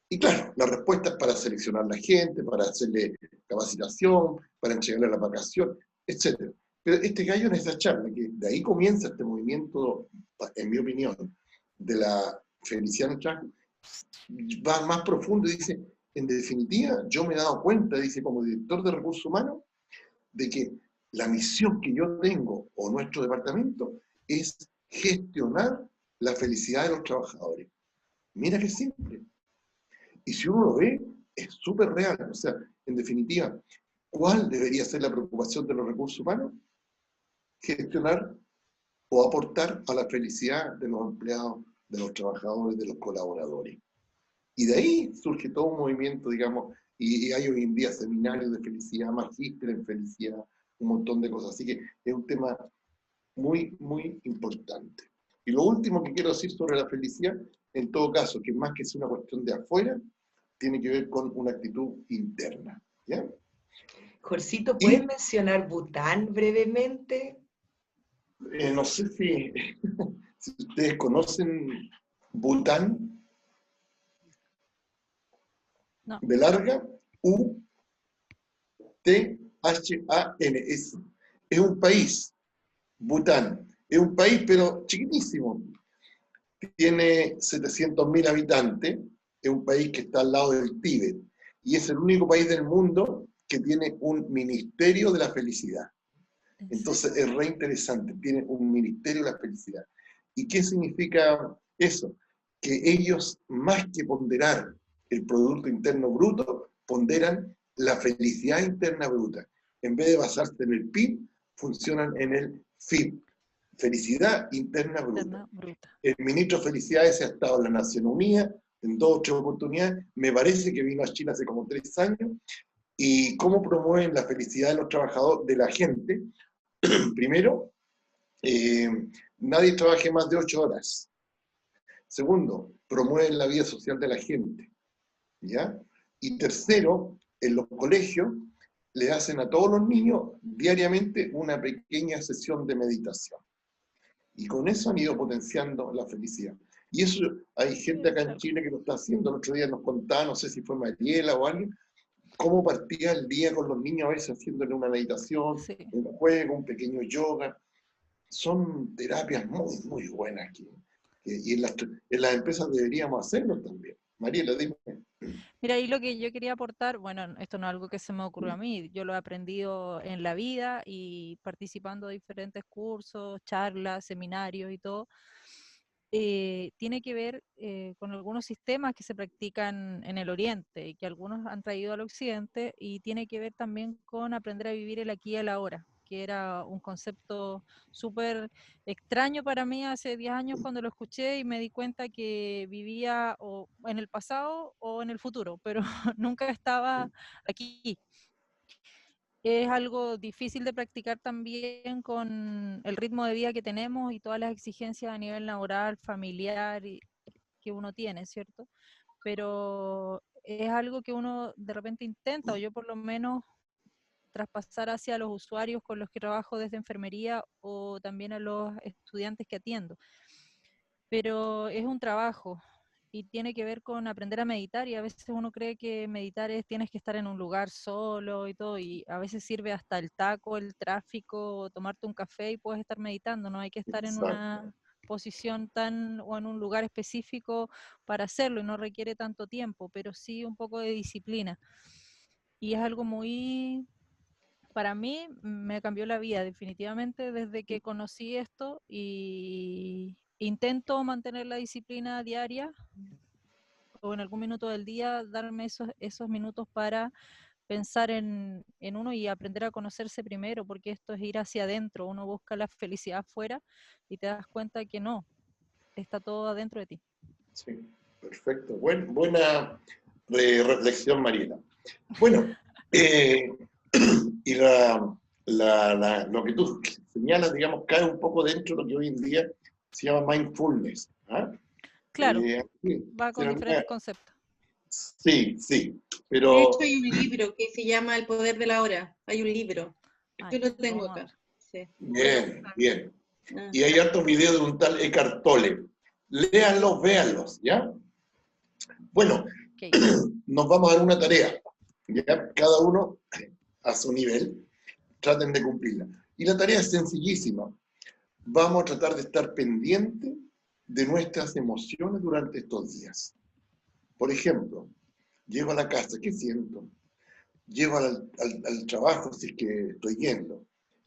Y claro, la respuesta es para seleccionar a la gente, para hacerle capacitación, para entregarle la vacación, etc. Pero este gallo en esa charla, que de ahí comienza este movimiento, en mi opinión, de la felicidad en el trabajo, va más profundo y dice, en definitiva, yo me he dado cuenta, dice, como director de recursos humanos, de que la misión que yo tengo, o nuestro departamento, es gestionar la felicidad de los trabajadores. Mira qué simple. Y si uno lo ve, es súper real. O sea, en definitiva, ¿cuál debería ser la preocupación de los recursos humanos? Gestionar o aportar a la felicidad de los empleados, de los trabajadores, de los colaboradores. Y de ahí surge todo un movimiento, digamos, y hay hoy en día seminarios de felicidad, magíster en felicidad, un montón de cosas. Así que es un tema muy, muy importante. Y lo último que quiero decir sobre la felicidad, en todo caso, que más que ser una cuestión de afuera, tiene que ver con una actitud interna. ¿Ya? Jorcito, ¿puedes mencionar Bután brevemente? No sé si, si ustedes conocen Bután. No. De larga, U-T-H-A-N-S. Es un país, Bután. Es un país, pero chiquitísimo. Tiene 700.000 habitantes. Es un país que está al lado del Tíbet. Y es el único país del mundo que tiene un ministerio de la felicidad. Entonces es re interesante. Tiene un ministerio de la felicidad. ¿Y qué significa eso? Que ellos, más que ponderar el Producto Interno Bruto, ponderan la felicidad interna bruta. En vez de basarse en el PIB, funcionan en el FIB. Felicidad interna bruta. El ministro de Felicidades ha estado en la Naciones Unidas en 2 o 3 oportunidades. Me parece que vino a Chile hace como 3 años. ¿Y cómo promueven la felicidad de los trabajadores, de la gente? Primero, nadie trabaje más de 8 horas. Segundo, promueven la vida social de la gente. ¿Ya? Y tercero, en los colegios le hacen a todos los niños diariamente una pequeña sesión de meditación. Y con eso han ido potenciando la felicidad. Y eso hay gente acá en Chile que lo está haciendo. El otro día nos contaba, no sé si fue Mariela o alguien, cómo partía el día con los niños a veces haciéndole una meditación, un juego, un pequeño yoga. Son terapias muy, muy buenas aquí. Y en las empresas deberíamos hacerlo también. Mariela, dime. Mira, y lo que yo quería aportar, bueno, esto no es algo que se me ocurrió a mí, yo lo he aprendido en la vida y participando de diferentes cursos, charlas, seminarios y todo. Tiene que ver con algunos sistemas que se practican en el Oriente y que algunos han traído al Occidente, y tiene que ver también con aprender a vivir el aquí y el ahora, que era un concepto súper extraño para mí hace 10 años cuando lo escuché y me di cuenta que vivía o en el pasado o en el futuro, pero nunca estaba aquí. Es algo difícil de practicar también con el ritmo de vida que tenemos y todas las exigencias a nivel laboral, familiar que uno tiene, ¿cierto? Pero es algo que uno de repente intenta, o yo por lo menos, traspasar hacia los usuarios con los que trabajo desde enfermería o también a los estudiantes que atiendo. Pero es un trabajo y tiene que ver con aprender a meditar, y a veces uno cree que meditar es tienes que estar en un lugar solo y todo, y a veces sirve hasta el taco, el tráfico, tomarte un café y puedes estar meditando, no hay que estar en una posición o en un lugar específico para hacerlo y no requiere tanto tiempo, pero sí un poco de disciplina. Y es algo muy, para mí, me cambió la vida definitivamente desde que conocí esto y intento mantener la disciplina diaria o en algún minuto del día darme esos minutos para pensar en uno y aprender a conocerse primero, porque esto es ir hacia adentro, uno busca la felicidad afuera y te das cuenta que no, está todo adentro de ti. Sí, perfecto. Buena reflexión, Mariela. Bueno, y lo que tú señalas, digamos, cae un poco dentro de lo que hoy en día se llama mindfulness. ¿Ah? Claro, Sí, va con diferentes conceptos. sí, De pero... hecho, hay un libro que se llama El poder de la hora. Hay un libro. Yo lo tengo acá. Sí. Bien. Y hay hartos videos de un tal Eckhart Tolle. Léanlos, véanlos, ¿ya? Bueno, Okay. nos vamos a dar una tarea, ¿ya? Cada uno a su nivel, traten de cumplirla. Y la tarea es sencillísima. Vamos a tratar de estar pendientes de nuestras emociones durante estos días. Por ejemplo, llego a la casa, ¿qué siento? Llego al trabajo, si es que estoy yendo.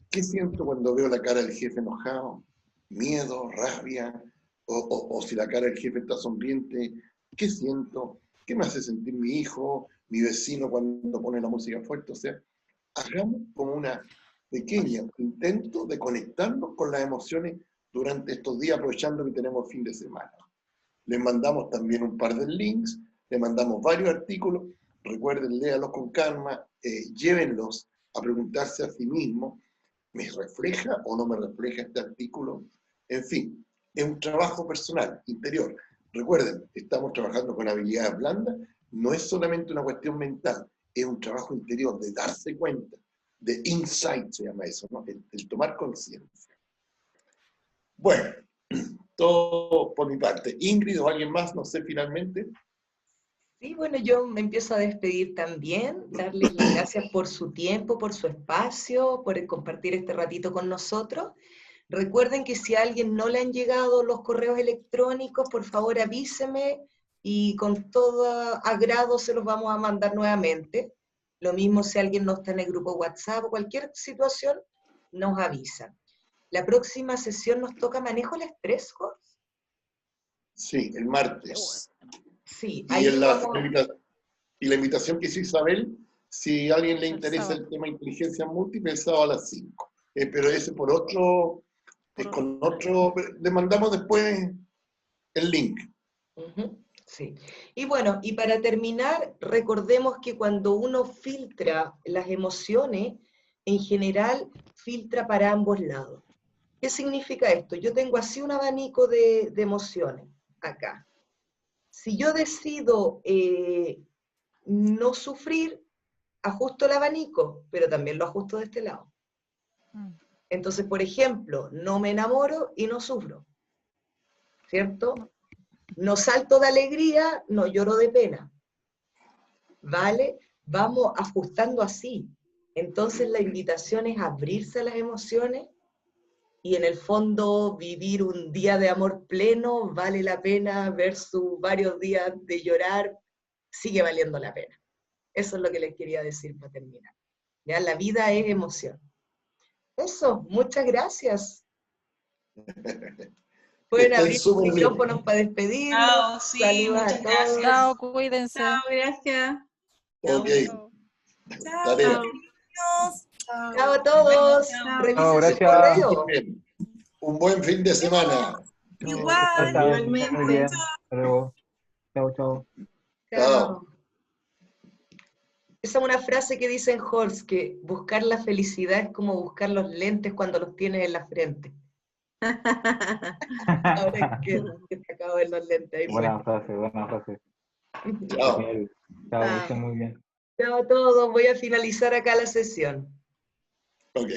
¿Qué siento cuando veo la cara del jefe enojado? Miedo, rabia, o si la cara del jefe está sonriente, ¿qué siento? ¿Qué me hace sentir mi hijo, mi vecino cuando pone la música fuerte? O sea, hagamos como una pequeña intento de conectarnos con las emociones durante estos días, aprovechando que tenemos fin de semana. Les mandamos también un par de links, les mandamos varios artículos, recuerden, léalos con calma, llévenlos a preguntarse a sí mismos, ¿me refleja o no me refleja este artículo? En fin, es un trabajo personal, interior. Recuerden, estamos trabajando con habilidades blandas, no es solamente una cuestión mental, es un trabajo interior de darse cuenta, de insight se llama eso, ¿no? El tomar conciencia. Bueno, todo por mi parte. Ingrid o alguien más, no sé, finalmente. Sí, bueno, yo me empiezo a despedir también, darles las gracias por su tiempo, por su espacio, por el compartir este ratito con nosotros. Recuerden que si a alguien no le han llegado los correos electrónicos, por favor avíseme y con todo agrado se los vamos a mandar nuevamente. Lo mismo si alguien no está en el grupo WhatsApp o cualquier situación, nos avisa. La próxima sesión nos toca manejo del estrés, Jorge. Sí, el martes. Sí, Y, ahí la invitación que hizo Isabel, si a alguien le interesa el tema de inteligencia múltiple, el sábado a las 5. Pero ese por otro, con otro, le mandamos después el link. Sí. Y bueno, y para terminar, recordemos que cuando uno filtra las emociones, en general filtra para ambos lados. ¿Qué significa esto? Yo tengo así un abanico de emociones acá. Si yo decido no sufrir, ajusto el abanico, pero también lo ajusto de este lado. Entonces, por ejemplo, no me enamoro y no sufro, ¿cierto? No salto de alegría, no lloro de pena. ¿Vale? Vamos ajustando así. Entonces la invitación es abrirse a las emociones y en el fondo vivir un día de amor pleno vale la pena versus varios días de llorar, sigue valiendo la pena. Eso es lo que les quería decir para terminar. ¿Ya? La vida es emoción. Eso, muchas gracias. Pueden abrir sus micrófonos para despedirnos. Chao, sí, Saludos muchas a todos. gracias. Chao, cuídense. Chao, gracias. Ok. Chao. Tarea. Chao a todos. Chao. Revisen Chao, su gracias. correo. Bien. Un buen fin de semana. Igual. Igualmente. Muy bien. Hasta luego. Chao, chao. Chao. Esa es una frase que dice en Holz, que buscar la felicidad es como buscar los lentes cuando los tienes en la frente. Ahora que te acabo de ver los lentes ahí. Buena frase, buena frase. Chao. Genial. Chao, que estén muy bien. Chao a todos. Voy a finalizar acá la sesión. Ok.